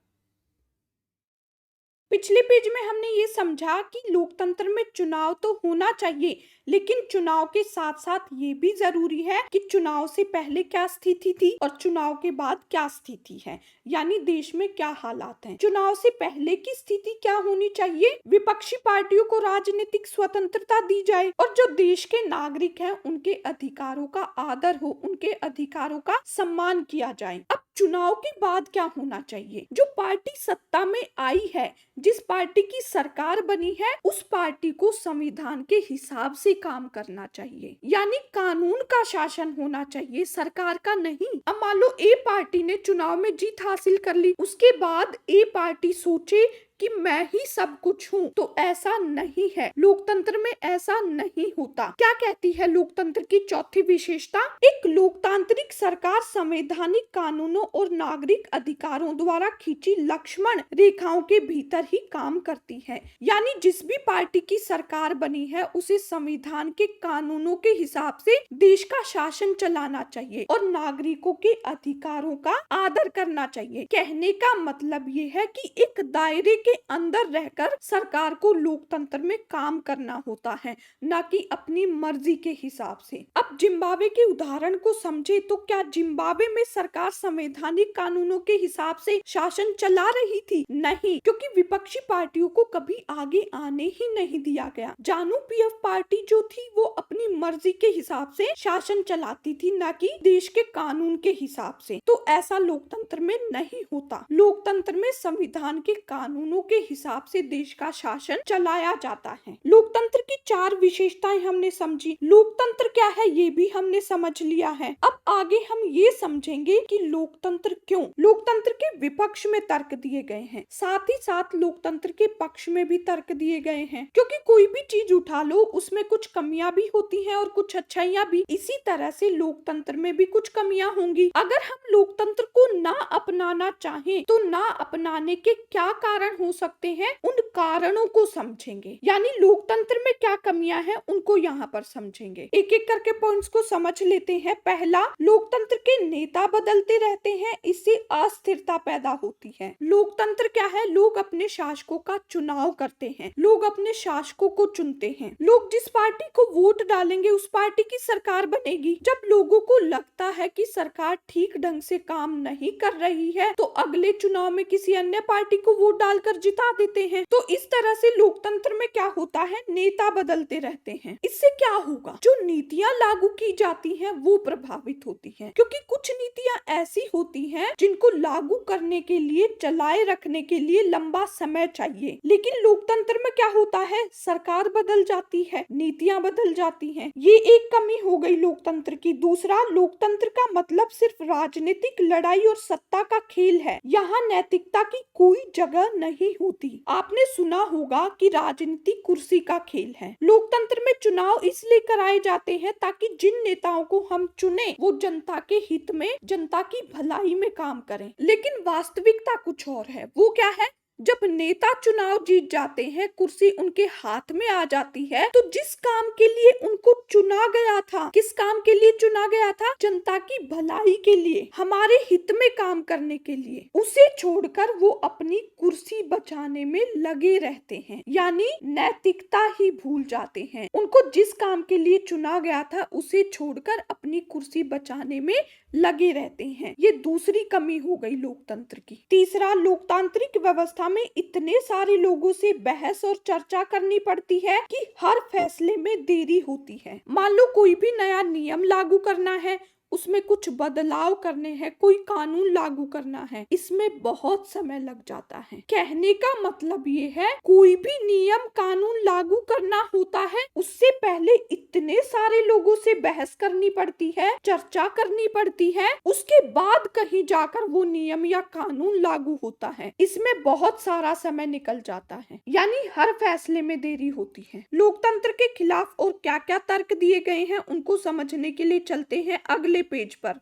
पिछले पेज में हमने ये समझा कि लोकतंत्र में चुनाव तो होना चाहिए, लेकिन चुनाव के साथ साथ ये भी जरूरी है कि चुनाव से पहले क्या स्थिति थी और चुनाव के बाद क्या स्थिति है, यानी देश में क्या हालात हैं। चुनाव से पहले की स्थिति क्या होनी चाहिए? विपक्षी पार्टियों को राजनीतिक स्वतंत्रता दी जाए और जो देश के नागरिक हैं उनके अधिकारों का आदर हो, उनके अधिकारों का सम्मान किया जाए। अब चुनाव के बाद क्या होना चाहिए? जो पार्टी सत्ता में आई है, जिस पार्टी की सरकार बनी है, उस पार्टी को संविधान के हिसाब से काम करना चाहिए, यानी कानून का शासन होना चाहिए, सरकार का नहीं। अब मान लो ए पार्टी ने चुनाव में जीत हासिल कर ली, उसके बाद ए पार्टी सोचे कि मैं ही सब कुछ हूँ, तो ऐसा नहीं है। लोकतंत्र में ऐसा नहीं होता। क्या कहती है लोकतंत्र की चौथी विशेषता? एक लोकतांत्रिक सरकार संवैधानिक कानूनों और नागरिक अधिकारों द्वारा खींची लक्ष्मण रेखाओं के भीतर ही काम करती है। यानी जिस भी पार्टी की सरकार बनी है उसे संविधान के कानूनों के हिसाब से देश का शासन चलाना चाहिए और नागरिकों के अधिकारों का आदर करना चाहिए। कहने का मतलब ये है कि एक दायरे के अंदर रहकर सरकार को लोकतंत्र में काम करना होता है, न कि अपनी मर्जी के हिसाब से। अब जिम्बाब्वे के उदाहरण को समझे तो क्या जिम्बाब्वे में सरकार संवैधानिक कानूनों के हिसाब से शासन चला रही थी? नहीं, क्योंकि विपक्षी पार्टियों को कभी आगे आने ही नहीं दिया गया। जानू पीएफ पार्टी जो थी वो अपनी मर्जी के हिसाब से शासन चलाती थी, न कि देश के कानून के हिसाब से। तो ऐसा लोकतंत्र में नहीं होता। लोकतंत्र में संविधान के कानूनों के हिसाब से देश का शासन चलाया जाता है। लोकतंत्र की 4 विशेषताएं हमने समझी। लोकतंत्र क्या है ये भी हमने समझ लिया है। अब आगे हम ये समझेंगे कि लोकतंत्र क्यों। लोकतंत्र के विपक्ष में तर्क दिए गए हैं, साथ ही साथ लोकतंत्र के पक्ष में भी तर्क दिए गए हैं, क्योंकि कोई भी चीज उठा लो उसमें कुछ कमियां भी होती हैं और कुछ अच्छाइयां भी। इसी तरह से लोकतंत्र में भी कुछ कमियां होंगी। अगर हम लोकतंत्र को ना अपनाना चाहें तो ना अपनाने के क्या कारण हो सकते हैं, उन कारणों को समझेंगे। यानी लोकतंत्र में क्या कमियां हैं उनको यहाँ पर समझेंगे। एक एक करके पॉइंट्स को समझ लेते हैं। पहला, लोकतंत्र के नेता बदलते रहते हैं, इससे अस्थिरता पैदा होती है। लोकतंत्र क्या है? लोग अपने शासकों का चुनाव करते हैं, लोग अपने शासकों को चुनते हैं। लोग जिस पार्टी को वोट डालेंगे उस पार्टी की सरकार बनेगी। जब लोगों को लगता है कि सरकार ठीक ढंग से काम नहीं कर रही है तो अगले चुनाव में किसी अन्य पार्टी को वोट डालकर जिता देते हैं। तो इस तरह से लोकतंत्र में क्या होता है? नेता बदलते रहते हैं। इससे क्या होगा? जो नीतियां लागू की जाती हैं वो प्रभावित होती हैं, क्योंकि कुछ नीतियां ऐसी होती हैं जिनको लागू करने के लिए, चलाए रखने के लिए लंबा समय चाहिए। लेकिन लोकतंत्र में क्या होता है? सरकार बदल जाती है, नीतियां बदल जाती हैं। ये एक कमी हो गई लोकतंत्र की। दूसरा, लोकतंत्र का मतलब सिर्फ राजनीतिक लड़ाई और सत्ता का खेल है। यहाँ नैतिकता की कोई जगह नहीं होती। आपने सुना होगा कि राजनीति कुर्सी का खेल है। लोकतंत्र में चुनाव इसलिए कराए जाते हैं ताकि जिन नेताओं को हम चुने वो जनता के हित में, जनता की भलाई में काम करें। लेकिन वास्तविकता कुछ और है। वो क्या है? जब नेता चुनाव जीत जाते हैं, कुर्सी उनके हाथ में आ जाती है, तो जिस काम के लिए उनको चुना गया था, किस काम के लिए चुना गया था? जनता की भलाई के लिए, हमारे हित में काम करने के लिए, उसे छोड़कर वो अपनी कुर्सी बचाने में लगे रहते हैं। यानी नैतिकता ही भूल जाते हैं। उनको जिस काम के लिए चुना गया था उसे छोड़कर अपनी कुर्सी बचाने में लगे रहते हैं। ये दूसरी कमी हो गई लोकतंत्र की। तीसरा, लोकतांत्रिक व्यवस्था में इतने सारे लोगों से बहस और चर्चा करनी पड़ती है कि हर फैसले में देरी होती है। मान लो कोई भी नया नियम लागू करना है, उसमें कुछ बदलाव करने हैं, कोई कानून लागू करना है, इसमें बहुत समय लग जाता है। कहने का मतलब ये है, कोई भी नियम कानून लागू करना होता है उससे पहले इतने सारे लोगों से बहस करनी पड़ती है, चर्चा करनी पड़ती है, उसके बाद कहीं जाकर वो नियम या कानून लागू होता है। इसमें बहुत सारा समय निकल जाता है, यानी हर फैसले में देरी होती है। लोकतंत्र के खिलाफ और क्या क्या तर्क दिए गए हैं उनको समझने के लिए चलते हैं अगले पेज पर।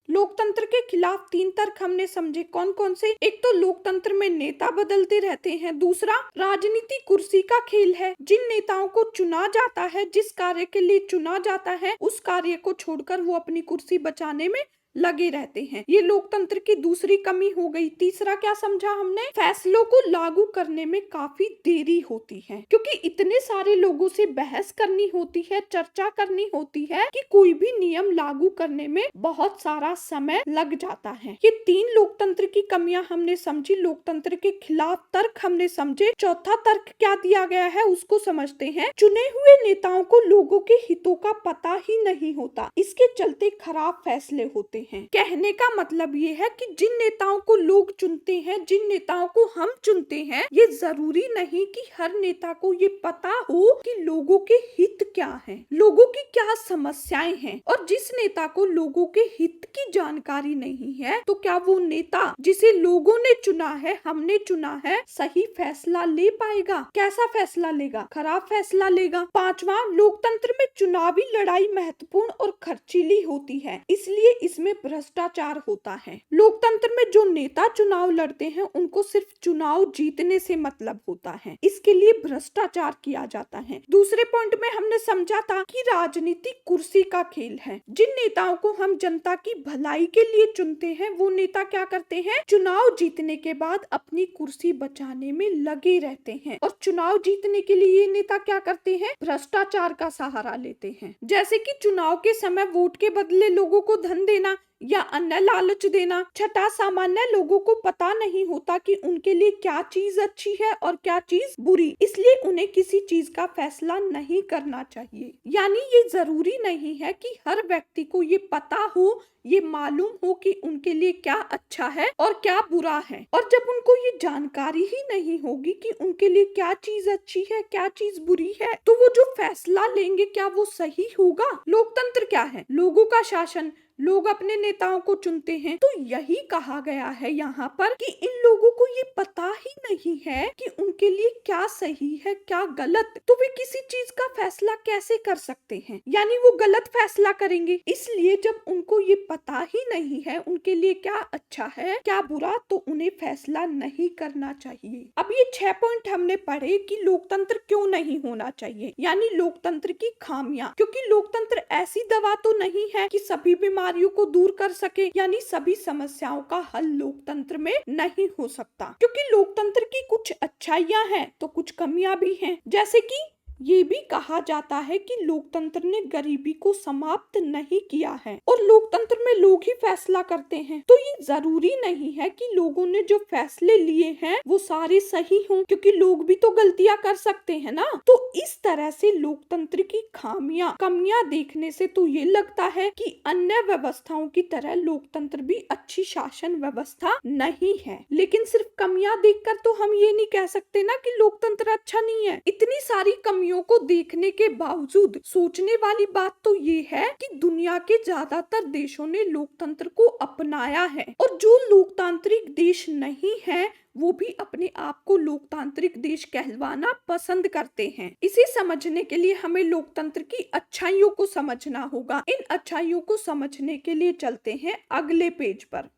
लोकतंत्र के खिलाफ 3 तर्क हमने समझे। कौन कौन से? एक तो लोकतंत्र में नेता बदलते रहते हैं। दूसरा, राजनीति कुर्सी का खेल है। जिन नेताओं को चुना जाता है, जिस कार्य के लिए चुना जाता है, उस कार्य को छोड़कर वो अपनी कुर्सी बचाने में लगे रहते हैं। ये लोकतंत्र की दूसरी कमी हो गई। तीसरा क्या समझा हमने? फैसलों को लागू करने में काफी देरी होती है, क्योंकि इतने सारे लोगों से बहस करनी होती है, चर्चा करनी होती है कि कोई भी नियम लागू करने में बहुत सारा समय लग जाता है। ये 3 लोकतंत्र की कमियां हमने समझी। लोकतंत्र के खिलाफ तर्क हमने समझे। चौथा तर्क क्या दिया गया है उसको समझते हैं। चुने हुए नेताओं को लोगों के हितों का पता ही नहीं होता, इसके चलते खराब फैसले होते चुनते हैं। कहने का मतलब ये है कि जिन नेताओं को लोग चुनते हैं, जिन नेताओं को हम चुनते हैं, ये जरूरी नहीं कि हर नेता को ये पता हो कि लोगों के हित क्या हैं, लोगों की क्या समस्याएं हैं। और जिस नेता को लोगों के हित की जानकारी नहीं है, तो क्या वो नेता जिसे लोगों ने चुना है, हमने चुना है, सही फैसला ले पाएगा? कैसा फैसला लेगा? खराब फैसला लेगा। पांचवा, लोकतंत्र में चुनावी लड़ाई महत्वपूर्ण और खर्चीली होती है, इसलिए इसमें भ्रष्टाचार होता है। लोकतंत्र में जो नेता चुनाव लड़ते हैं, उनको सिर्फ चुनाव जीतने से मतलब होता है, इसके लिए भ्रष्टाचार किया जाता है। दूसरे पॉइंट में हमने समझा था कि राजनीति कुर्सी का खेल है। जिन नेताओं को हम जनता की भलाई के लिए चुनते हैं, वो नेता क्या करते हैं? चुनाव जीतने के बाद अपनी कुर्सी बचाने में लगे रहते हैं। और चुनाव जीतने के लिए ये नेता क्या करते हैं? भ्रष्टाचार का सहारा लेते हैं। जैसे कि चुनाव के समय वोट के बदले लोगों को धन देना या अन्य लालच देना। छठा, सामान्य लोगों को पता नहीं होता कि उनके लिए क्या चीज अच्छी है और क्या चीज बुरी, इसलिए उन्हें किसी चीज का फैसला नहीं करना चाहिए। यानी ये जरूरी नहीं है कि हर व्यक्ति को ये पता हो, ये मालूम हो कि उनके लिए क्या अच्छा है और क्या बुरा है। और जब उनको ये जानकारी ही नहीं होगी कि उनके लिए क्या चीज अच्छी है, क्या चीज बुरी है, तो वो जो फैसला लेंगे क्या वो सही होगा? लोकतंत्र क्या है? लोगों का शासन। लोग अपने नेताओं को चुनते हैं। तो यही कहा गया है यहाँ पर कि इन लोगों को ये पता ही नहीं है कि उनके लिए क्या सही है, क्या गलत, तो वे किसी चीज का फैसला कैसे कर सकते हैं? यानी वो गलत फैसला करेंगे। इसलिए जब उनको ये पता ही नहीं है उनके लिए क्या अच्छा है, क्या बुरा, तो उन्हें फैसला नहीं करना चाहिए। अब ये 6 पॉइंट हमने पढ़े कि लोकतंत्र क्यों नहीं होना चाहिए, यानी लोकतंत्र की खामियां। क्योंकि लोकतंत्र ऐसी दवा तो नहीं है कि सभी बीमारियों को दूर कर सके, यानी सभी समस्याओं का हल लोकतंत्र में नहीं हो सकता। क्योंकि लोकतंत्र की कुछ अच्छाइयां हैं तो कुछ कमियां भी हैं। जैसे कि ये भी कहा जाता है कि लोकतंत्र ने गरीबी को समाप्त नहीं किया है और लोकतंत्र में लोग ही फैसला करते हैं। तो ये जरूरी नहीं है कि लोगों ने जो फैसले लिए हैं वो सारे सही हों, क्योंकि लोग भी तो गलतियां कर सकते हैं ना। तो इस तरह से लोकतंत्र की कमियां देखने से तो ये लगता है कि अन्य व्यवस्थाओं की तरह लोकतंत्र भी अच्छी शासन व्यवस्था नहीं है। लेकिन सिर्फ कमियां देखकर तो हम ये नहीं कह सकते ना कि लोकतंत्र अच्छा नहीं है। इतनी सारी कमियों को देखने के बावजूद सोचने वाली बात तो ये है कि दुनिया के ज्यादातर देशों ने लोकतंत्र को अपनाया है और जो लोकतांत्रिक देश नहीं है वो भी अपने आप को लोकतांत्रिक देश कहलवाना पसंद करते हैं। इसे समझने के लिए हमें लोकतंत्र की अच्छाइयों को समझना होगा। इन अच्छाइयों को समझने के लिए चलते हैं अगले पेज पर।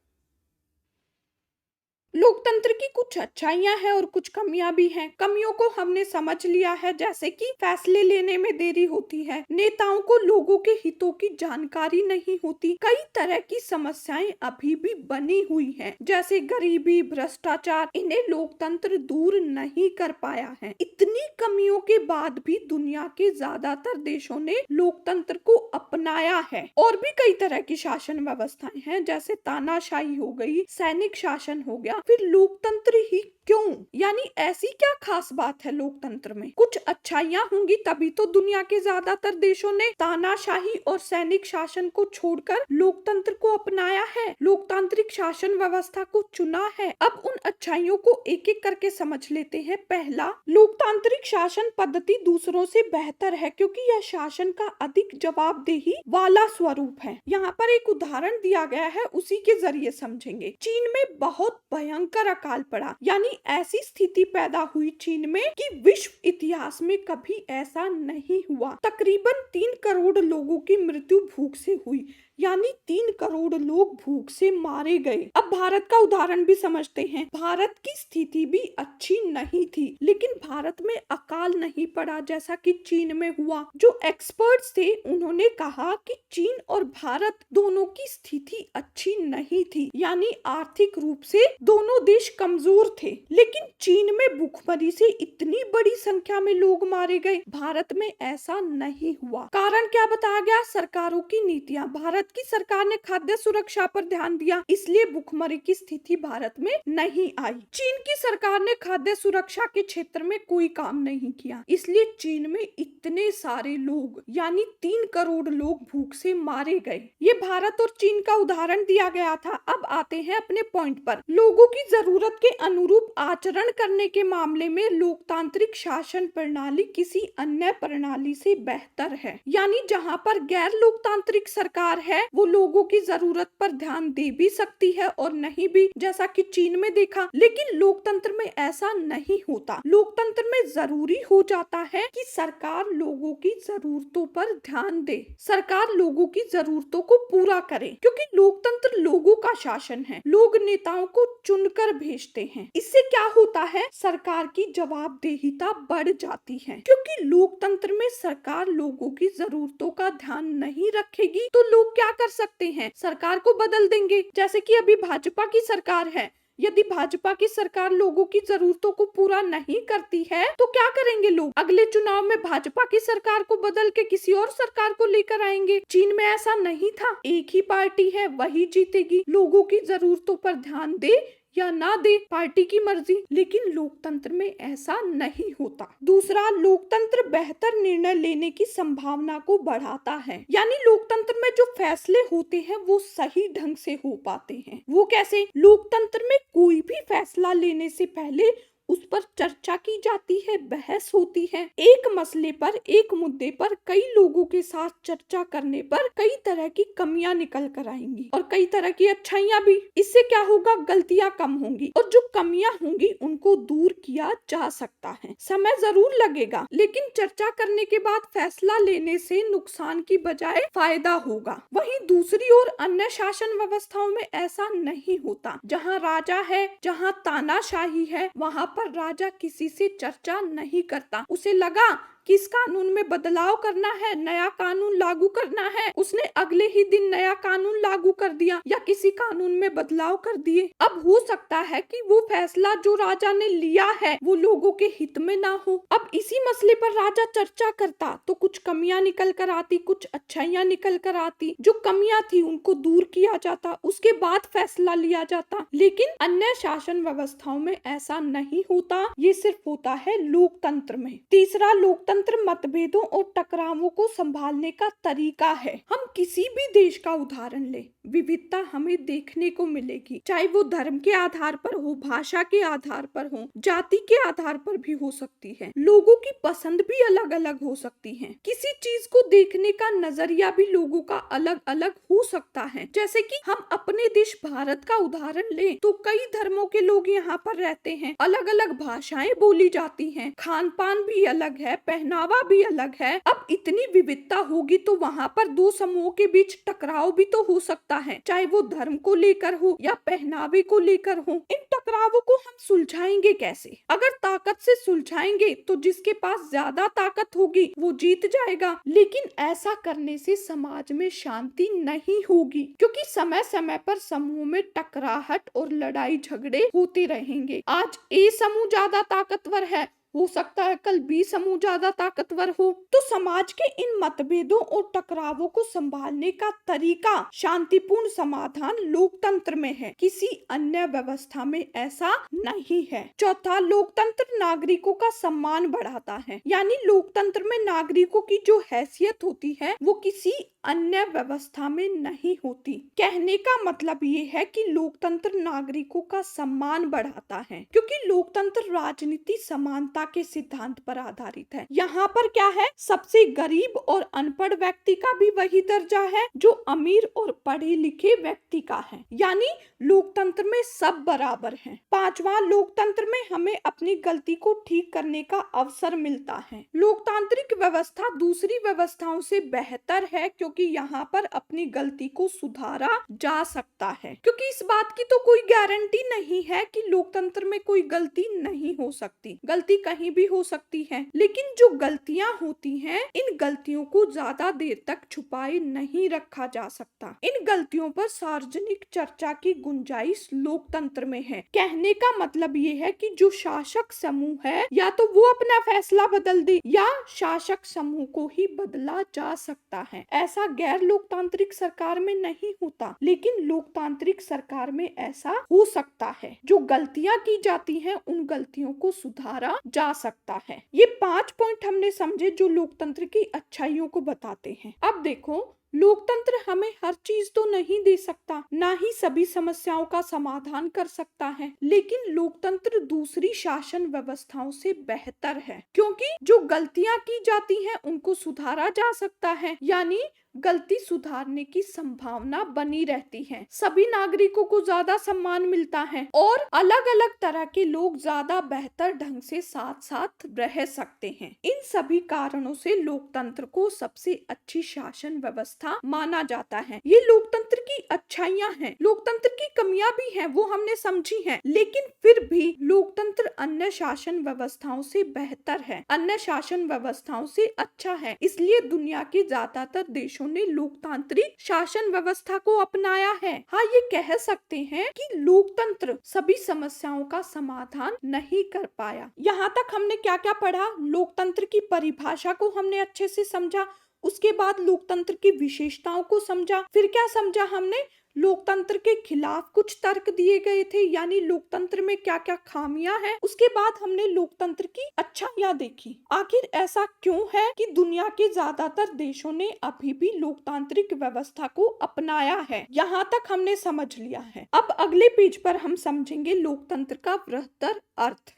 लोकतंत्र की कुछ अच्छाइयां हैं और कुछ कमियां भी हैं। कमियों को हमने समझ लिया है, जैसे कि फैसले लेने में देरी होती है, नेताओं को लोगों के हितों की जानकारी नहीं होती, कई तरह की समस्याएं अभी भी बनी हुई हैं, जैसे गरीबी, भ्रष्टाचार, इन्हें लोकतंत्र दूर नहीं कर पाया है। इतनी कमियों के बाद भी दुनिया के ज्यादातर देशों ने लोकतंत्र को अपनाया है। और भी कई तरह की शासन व्यवस्थाएं हैं, जैसे तानाशाही हो गई, सैनिक शासन हो गया, फिर लोकतंत्र ही क्यों? यानी ऐसी क्या खास बात है लोकतंत्र में? कुछ अच्छाइयां होंगी तभी तो दुनिया के ज्यादातर देशों ने तानाशाही और सैनिक शासन को छोड़कर लोकतंत्र को अपनाया है, लोकतांत्रिक शासन व्यवस्था को चुना है। अब उन अच्छाइयों को एक एक करके समझ लेते हैं। पहला, लोकतांत्रिक शासन पद्धति दूसरों से बेहतर है क्योंकि यह शासन का अधिक जवाबदेही वाला स्वरूप है। यहाँ पर एक उदाहरण दिया गया है, उसी के जरिए समझेंगे। चीन में बहुत भयंकर अकाल पड़ा, यानी ऐसी स्थिति पैदा हुई चीन में कि विश्व इतिहास में कभी ऐसा नहीं हुआ। तकरीबन 3 करोड़ लोगों की मृत्यु भूख से हुई, यानी 3 करोड़ लोग भूख से मारे गए। अब भारत का उदाहरण भी समझते हैं। भारत की स्थिति भी अच्छी नहीं थी, लेकिन भारत में अकाल नहीं पड़ा जैसा कि चीन में हुआ। जो एक्सपर्ट्स थे उन्होंने कहा कि चीन और भारत दोनों की स्थिति अच्छी नहीं थी, यानी आर्थिक रूप से दोनों देश कमजोर थे। लेकिन चीन में भूखमरी से इतनी बड़ी संख्या में लोग मारे गए, भारत में ऐसा नहीं हुआ। कारण क्या बताया गया? सरकारों की नीतियां। भारत की सरकार ने खाद्य सुरक्षा पर ध्यान दिया, इसलिए भूखमरी की स्थिति भारत में नहीं आई। चीन की सरकार ने खाद्य सुरक्षा के क्षेत्र में कोई काम नहीं किया, इसलिए चीन में इतने सारे लोग यानी 3 करोड़ लोग भूख से मारे गए। ये भारत और चीन का उदाहरण दिया गया था। अब आते हैं अपने पॉइंट पर। लोगों की जरूरत के अनुरूप आचरण करने के मामले में लोकतांत्रिक शासन प्रणाली किसी अन्य प्रणाली से बेहतर है। यानी जहाँ पर गैर लोकतांत्रिक सरकार है वो लोगों की जरूरत पर ध्यान दे भी सकती है और नहीं भी, जैसा कि चीन में देखा। लेकिन लोकतंत्र में ऐसा नहीं होता। लोकतंत्र में जरूरी हो जाता है कि सरकार लोगों की जरूरतों पर ध्यान दे, सरकार लोगों की जरूरतों को पूरा करे, क्योंकि लोकतंत्र लोगों का शासन है। लोग नेताओं को चुनकर भेजते हैं। इससे क्या होता है? सरकार की जवाबदेहिता बढ़ जाती है, क्योंकि लोकतंत्र में सरकार लोगों की जरूरतों का ध्यान नहीं रखेगी तो लोग क्या कर सकते हैं? सरकार को बदल देंगे। जैसे कि अभी भाजपा की सरकार है, यदि भाजपा की सरकार लोगों की जरूरतों को पूरा नहीं करती है तो क्या करेंगे लोग? अगले चुनाव में भाजपा की सरकार को बदल के किसी और सरकार को लेकर आएंगे। चीन में ऐसा नहीं था, एक ही पार्टी है वही जीतेगी। लोगों की जरूरतों पर ध्यान दे या ना दे, पार्टी की मर्जी। लेकिन लोकतंत्र में ऐसा नहीं होता। दूसरा, लोकतंत्र बेहतर निर्णय लेने की संभावना को बढ़ाता है। यानी लोकतंत्र में जो फैसले होते हैं वो सही ढंग से हो पाते हैं। वो कैसे? लोकतंत्र में कोई भी फैसला लेने से पहले उस पर चर्चा की जाती है, बहस होती है। एक मसले पर, एक मुद्दे पर कई लोगों के साथ चर्चा करने पर कई तरह की कमियां निकल कर आएंगी और कई तरह की अच्छाइयां भी। इससे क्या होगा? गलतियां कम होंगी और जो कमियां होंगी उनको दूर किया जा सकता है। समय जरूर लगेगा, लेकिन चर्चा करने के बाद फैसला लेने से नुकसान की बजाय फायदा होगा। वहीं दूसरी ओर अन्य शासन व्यवस्थाओं में ऐसा नहीं होता। जहाँ राजा है, जहाँ तानाशाही है, वहाँ पर राजा किसी से चर्चा नहीं करता। उसे लगा किस कानून में बदलाव करना है, नया कानून लागू करना है, उसने अगले ही दिन नया कानून लागू कर दिया या किसी कानून में बदलाव कर दिए। अब हो सकता है कि वो फैसला जो राजा ने लिया है वो लोगों के हित में ना हो। अब इसी मसले पर राजा चर्चा करता तो कुछ कमियां निकल कर आती, कुछ अच्छाइयां निकल कर आती। जो कमियां थी उनको दूर किया जाता, उसके बाद फैसला लिया जाता। लेकिन अन्य शासन व्यवस्थाओं में ऐसा नहीं होता। ये सिर्फ होता है लोकतंत्र में। तीसरा, लोकतंत्र मतभेदों और टकरावों को संभालने का तरीका है। हम किसी भी देश का उदाहरण ले, विविधता हमें देखने को मिलेगी, चाहे वो धर्म के आधार पर हो, भाषा के आधार पर हो, जाति के आधार पर भी हो सकती है। लोगों की पसंद भी अलग अलग हो सकती है। किसी चीज को देखने का नजरिया भी लोगों का अलग अलग हो सकता है। जैसे कि हम अपने देश भारत का उदाहरण ले तो कई धर्मों के लोग यहाँ पर रहते हैं, अलग अलग भाषाएं बोली जाती हैं, खान पान भी अलग है, पहनावा भी अलग है। अब इतनी विविधता होगी तो वहाँ पर दो समूहों के बीच टकराव भी तो हो सकता है, चाहे वो धर्म को लेकर हो या पहनावे को लेकर हो। इन टकरावों को हम सुलझाएंगे कैसे? अगर ताकत से सुलझाएंगे तो जिसके पास ज्यादा ताकत होगी वो जीत जाएगा। लेकिन ऐसा करने से समाज में शांति नहीं होगी, क्योंकि समय समय पर समूह में टकराहट और लड़ाई झगड़े होते रहेंगे। आज ए समूह ज्यादा ताकतवर है, हो सकता है कल बी समूह ज्यादा ताकतवर हो। तो समाज के इन मतभेदों और टकरावों को संभालने का तरीका शांतिपूर्ण समाधान लोकतंत्र में है, किसी अन्य व्यवस्था में ऐसा नहीं है। चौथा, लोकतंत्र नागरिकों का सम्मान बढ़ाता है। यानी लोकतंत्र में नागरिकों की जो हैसियत होती है वो किसी अन्य व्यवस्था में नहीं होती। कहने का मतलब ये है कि लोकतंत्र नागरिकों का सम्मान बढ़ाता है, क्योंकि लोकतंत्र राजनीति समानता के सिद्धांत पर आधारित है। यहाँ पर क्या है? सबसे गरीब और अनपढ़ व्यक्ति का भी वही दर्जा है जो अमीर और पढ़े लिखे व्यक्ति का है। यानी लोकतंत्र में सब बराबर हैं। पांचवा, लोकतंत्र में हमें अपनी गलती को ठीक करने का अवसर मिलता है। लोकतांत्रिक व्यवस्था दूसरी व्यवस्थाओं से बेहतर है क्योंकि यहाँ पर अपनी गलती को सुधारा जा सकता है, क्योंकि इस बात की तो कोई गारंटी नहीं है कि लोकतंत्र में कोई गलती नहीं हो सकती। गलती कहीं भी हो सकती है, लेकिन जो गलतियां होती हैं, इन गलतियों को ज्यादा देर तक छुपाए नहीं रखा जा सकता। इन गलतियों पर सार्वजनिक चर्चा की गुंजाइश लोकतंत्र में है। कहने का मतलब ये है कि जो शासक समूह है, या तो वो अपना फैसला बदल दे या शासक समूह को ही बदला जा सकता है। ऐसा गैर लोकतांत्रिक सरकार में नहीं होता, लेकिन लोकतांत्रिक सरकार में ऐसा हो सकता है। जो गलतियां की जाती हैं, उन गलतियों को सुधारा जा सकता है। ये 5 पॉइंट हमने समझे जो लोकतंत्र की अच्छाइयों को बताते हैं। अब देखो, लोकतंत्र हमें हर चीज तो नहीं दे सकता, ना ही सभी समस्याओं का समाधान कर सकता है, लेकिन लोकतंत्र दूसरी शासन व्यवस्थाओं से बेहतर है, क्योंकि जो गलतियां की जाती हैं उनको सुधारा जा सकता है, यानी गलती सुधारने की संभावना बनी रहती है। सभी नागरिकों को ज्यादा सम्मान मिलता है और अलग अलग तरह के लोग ज्यादा बेहतर ढंग से साथ साथ रह सकते हैं। इन सभी कारणों से लोकतंत्र को सबसे अच्छी शासन व्यवस्था माना जाता है। ये लोकतंत्र की अच्छाइयां हैं। लोकतंत्र की कमियां भी हैं, वो हमने समझी हैं, लेकिन फिर भी लोकतंत्र अन्य शासन व्यवस्थाओं से बेहतर है, अन्य शासन व्यवस्थाओं से अच्छा है। इसलिए दुनिया के ज्यादातर देशों ने लोकतांत्रिक शासन व्यवस्था को अपनाया है। हाँ, ये कह सकते हैं कि लोकतंत्र सभी समस्याओं का समाधान नहीं कर पाया। यहाँ तक हमने क्या क्या पढ़ा? लोकतंत्र की परिभाषा को हमने अच्छे से समझा, उसके बाद लोकतंत्र की विशेषताओं को समझा, फिर क्या समझा हमने? लोकतंत्र के खिलाफ कुछ तर्क दिए गए थे, यानी लोकतंत्र में क्या क्या खामियां हैं। उसके बाद हमने लोकतंत्र की अच्छाइयां देखी। आखिर ऐसा क्यों है कि दुनिया के ज्यादातर देशों ने अभी भी लोकतांत्रिक व्यवस्था को अपनाया है? यहाँ तक हमने समझ लिया है। अब अगले पेज पर हम समझेंगे लोकतंत्र का बृहत्तर अर्थ।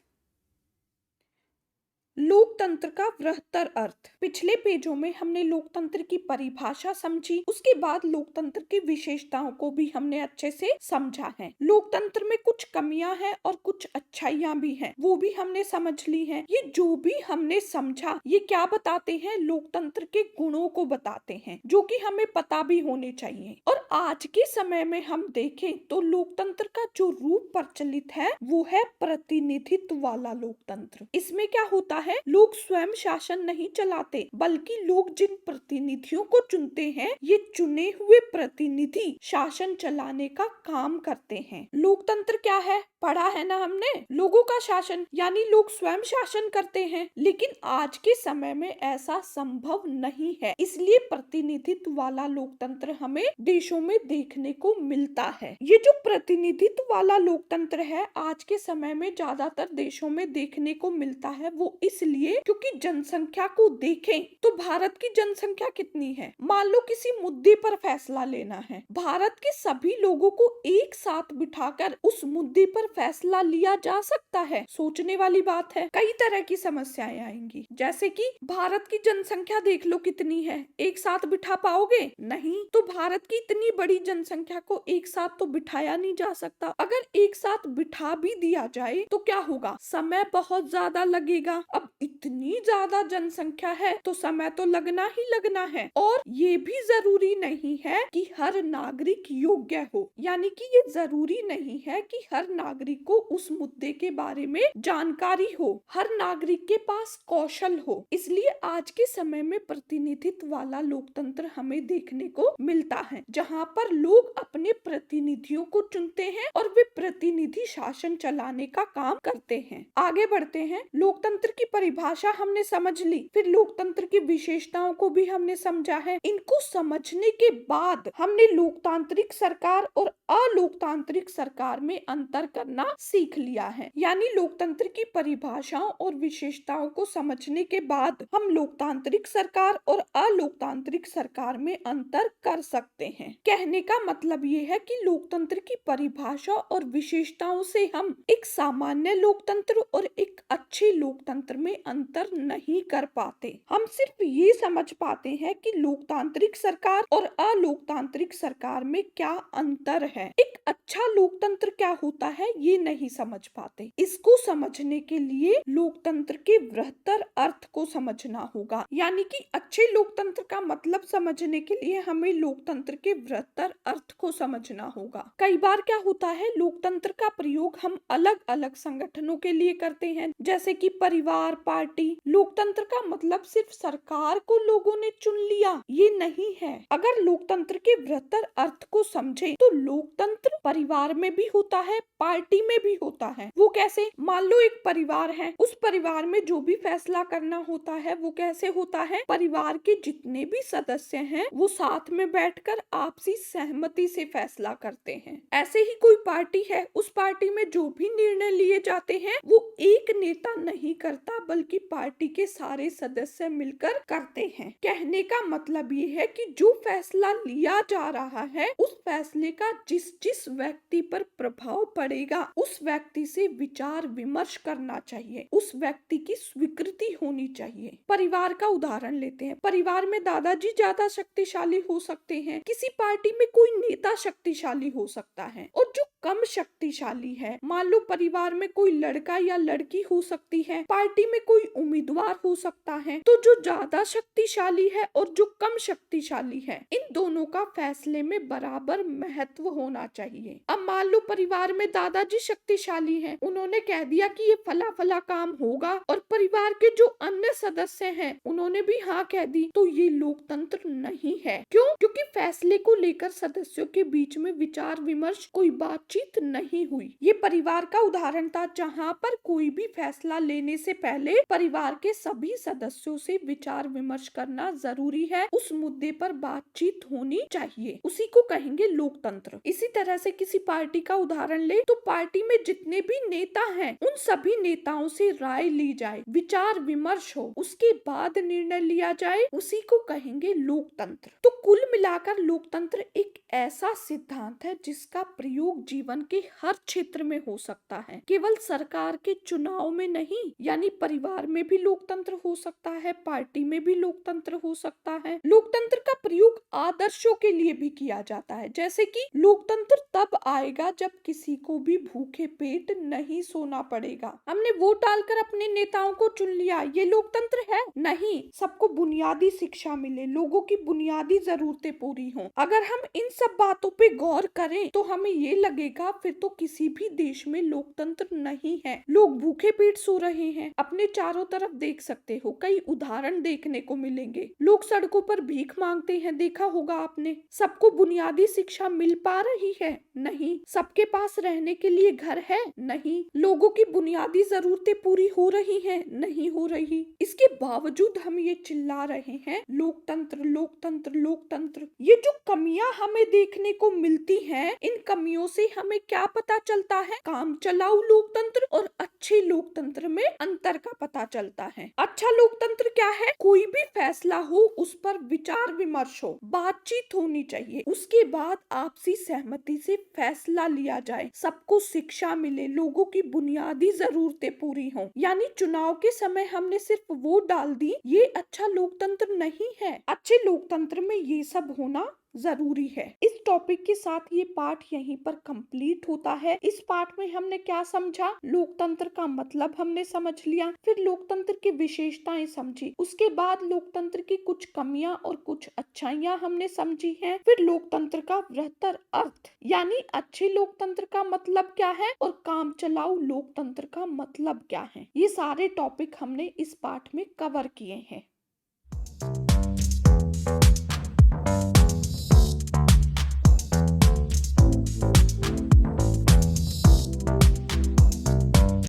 लोकतंत्र का बृहत्तर अर्थ। पिछले पेजों में हमने लोकतंत्र की परिभाषा समझी, उसके बाद लोकतंत्र की विशेषताओं को भी हमने अच्छे से समझा है। लोकतंत्र में कुछ कमियां हैं और कुछ अच्छाइयां भी हैं, वो भी हमने समझ ली हैं। ये जो भी हमने समझा, ये क्या बताते हैं? लोकतंत्र के गुणों को बताते हैं, जो कि हमें पता भी होने चाहिए। और आज के समय में हम देखें तो लोकतंत्र का जो रूप प्रचलित है, वो है प्रतिनिधित्व वाला लोकतंत्र। इसमें क्या होता है? लोग स्वयं शासन नहीं चलाते, बल्कि लोग जिन प्रतिनिधियों को चुनते हैं, ये चुने हुए प्रतिनिधि शासन चलाने का काम करते हैं। लोकतंत्र क्या है? पढ़ा है ना हमने, लोगों का शासन, यानी लोग स्वयं शासन करते हैं। लेकिन आज के समय में ऐसा संभव नहीं है, इसलिए प्रतिनिधित्व वाला लोकतंत्र हमें देशों में देखने को मिलता है। ये जो प्रतिनिधित्व वाला लोकतंत्र है, आज के समय में ज्यादातर देशों में देखने को मिलता है। वो इसलिए क्योंकि जनसंख्या को देखें तो भारत की जनसंख्या कितनी है? मान लो किसी मुद्दे पर फैसला लेना है, भारत के सभी लोगों को एक साथ बिठाकर उस मुद्दे पर फैसला लिया जा सकता है? सोचने वाली बात है। कई तरह की समस्याएं आएंगी, जैसे कि भारत की जनसंख्या देख लो कितनी है, एक साथ बिठा पाओगे? नहीं। तो भारत की इतनी बड़ी जनसंख्या को एक साथ तो बिठाया नहीं जा सकता। अगर एक साथ बिठा भी दिया जाए तो क्या होगा? समय बहुत ज्यादा लगेगा। अब इतनी ज्यादा जनसंख्या है तो समय तो लगना ही लगना है, और ये भी जरूरी नहीं है कि हर नागरिक योग्य हो, यानी कि ये जरूरी नहीं है कि हर नागरिक को उस मुद्दे के बारे में जानकारी हो, हर नागरिक के पास कौशल हो। इसलिए आज के समय में प्रतिनिधित्व वाला लोकतंत्र हमें देखने को मिलता है, जहाँ पर लोग अपने प्रतिनिधियों को चुनते हैं और वे प्रतिनिधि शासन चलाने का काम करते हैं। आगे बढ़ते हैं। लोकतंत्र की परिभाषा हमने समझ ली, फिर लोकतंत्र की विशेषताओं को भी हमने समझा है। इनको समझने के बाद हमने लोकतांत्रिक सरकार और अलोकतांत्रिक सरकार में अंतर करना सीख लिया है। यानी लोकतंत्र की परिभाषाओं और विशेषताओं को समझने के बाद हम लोकतांत्रिक सरकार और अलोकतांत्रिक सरकार में अंतर कर सकते हैं। कहने का मतलब ये है कि लोकतंत्र की परिभाषा और विशेषताओं से हम एक सामान्य लोकतंत्र और एक अच्छे लोकतंत्र में अंतर नहीं कर पाते। हम सिर्फ ये समझ पाते हैं कि लोकतांत्रिक सरकार और अलोकतांत्रिक सरकार में क्या अंतर है। एक अच्छा लोकतंत्र क्या होता है, ये नहीं समझ पाते। इसको समझने के लिए लोकतंत्र के बृहत्तर अर्थ को समझना होगा, यानी कि अच्छे लोकतंत्र का मतलब समझने के लिए हमें लोकतंत्र के बृहत्तर अर्थ को समझना होगा। कई बार क्या होता है, लोकतंत्र का प्रयोग हम अलग अलग संगठनों के लिए करते हैं, जैसे कि परिवार, पार्टी। लोकतंत्र का मतलब सिर्फ सरकार को लोगों ने चुन लिया ये नहीं है। अगर लोकतंत्र के बृहत्तर अर्थ को समझे तो लोकतंत्र परिवार में भी होता है, पार्टी में भी होता है। वो कैसे? मान लो एक परिवार है, उस परिवार में जो भी फैसला करना होता है वो कैसे होता है, परिवार के जितने भी सदस्य हैं वो साथ में बैठकर आपसी सहमति से फैसला करते हैं। ऐसे ही कोई पार्टी है, उस पार्टी में जो भी निर्णय लिए जाते हैं वो एक नेता नहीं करता बल्कि पार्टी के सारे सदस्य मिलकर करते हैं। कहने का मतलब ये है कि जो फैसला लिया जा रहा है उस फैसले का जिस जिस व्यक्ति पर प्रभाव पड़ेगा उस व्यक्ति से विचार विमर्श करना चाहिए, उस व्यक्ति की स्वीकृति होनी चाहिए। परिवार का उदाहरण लेते हैं। परिवार में दादाजी ज्यादा शक्तिशाली हो सकते हैं, किसी पार्टी में कोई नेता शक्तिशाली हो सकता है, और जो कम शक्तिशाली है, मान लो परिवार में कोई लड़का या लड़की हो सकती है, पार्टी में कोई उम्मीदवार हो सकता है, तो जो ज्यादा शक्तिशाली है और जो कम शक्तिशाली है, इन दोनों का फैसले में बराबर महत्व होना चाहिए। अब मान लो परिवार में दादाजी शक्तिशाली हैं, उन्होंने कह दिया कि ये फला फला काम होगा और परिवार के जो अन्य सदस्य हैं उन्होंने भी हाँ कह दी, तो ये लोकतंत्र नहीं है। क्यों? क्योंकि फैसले को लेकर सदस्यों के बीच में विचार विमर्श, कोई बातचीत नहीं हुई। ये परिवार का उदाहरण था जहाँ पर कोई भी फैसला लेने से पहले परिवार के सभी सदस्यों से विचार विमर्श करना जरूरी है, उस मुद्दे पर बातचीत होनी चाहिए, उसी को कहेंगे लोकतंत्र। इसी तरह से किसी पार्टी का उदाहरण ले तो पार्टी में जितने भी नेता हैं उन सभी नेताओं से राय ली जाए, विचार विमर्श हो, उसके बाद निर्णय लिया जाए, उसी को कहेंगे लोकतंत्र। तो कुल मिलाकर लोकतंत्र एक ऐसा सिद्धांत है जिसका प्रयोग जीवन के हर क्षेत्र में हो सकता है, केवल सरकार के चुनाव में नहीं। यानी परिवार में भी लोकतंत्र हो सकता है, पार्टी में भी लोकतंत्र हो सकता है। लोकतंत्र का प्रयोग आदर्शों के लिए भी किया जाता है, जैसे कि लोकतंत्र तब आएगा जब किसी को भी भूखे पेट नहीं सोना पड़ेगा। हमने वोट डालकर अपने नेताओं को चुन लिया, ये लोकतंत्र है? नहीं। सबको बुनियादी शिक्षा मिले, लोगों की बुनियादी जरूरतें पूरी हों। अगर हम इन सब बातों पे गौर करें तो हमें ये लगेगा फिर तो किसी भी देश में लोकतंत्र नहीं है। लोग भूखे पेट सो रहे हैं, अपने चारों तरफ देख सकते हो, कई उदाहरण देखने को मिलेंगे। लोग सड़कों पर भीख मांगते हैं, देखा होगा आपने। सबको बुनियादी शिक्षा मिल पा रही है? नहीं। सबके पास रहने के लिए घर है? नहीं। लोगों की बुनियादी जरूरतें पूरी हो रही हैं? नहीं हो रही। इसके बावजूद हम ये चिल्ला रहे हैं लोकतंत्र लोकतंत्र लोकतंत्र। ये जो कमियां हमें देखने को मिलती हैं, इन कमियों से हमें क्या पता चलता है? काम चलाऊ लोकतंत्र और अच्छे लोकतंत्र में अंतर का पता चलता है। अच्छा लोकतंत्र क्या है? कोई भी फैसला हो उस पर विचार विमर्श हो, बातचीत होनी चाहिए, उसके बाद आपसी सहमति से फैसला लिया जाए, सबको शिक्षा मिले, लोगों की बुनियादी जरूरतें पूरी हों। यानी चुनाव के समय हमने सिर्फ वोट डाल दी, ये अच्छा लोकतंत्र नहीं है। अच्छे लोकतंत्र में ये सब होना जरूरी है। इस टॉपिक के साथ ये पाठ यहीं पर कंप्लीट होता है। इस पाठ में हमने क्या समझा? लोकतंत्र का मतलब हमने समझ लिया, फिर लोकतंत्र की विशेषताएं समझी, उसके बाद लोकतंत्र की कुछ कमियां और कुछ अच्छाइयां हमने समझी हैं, फिर लोकतंत्र का बृहत्तर अर्थ यानी अच्छे लोकतंत्र का मतलब क्या है और काम चलाऊ लोकतंत्र का मतलब क्या है, ये सारे टॉपिक हमने इस पाठ में कवर किए हैं।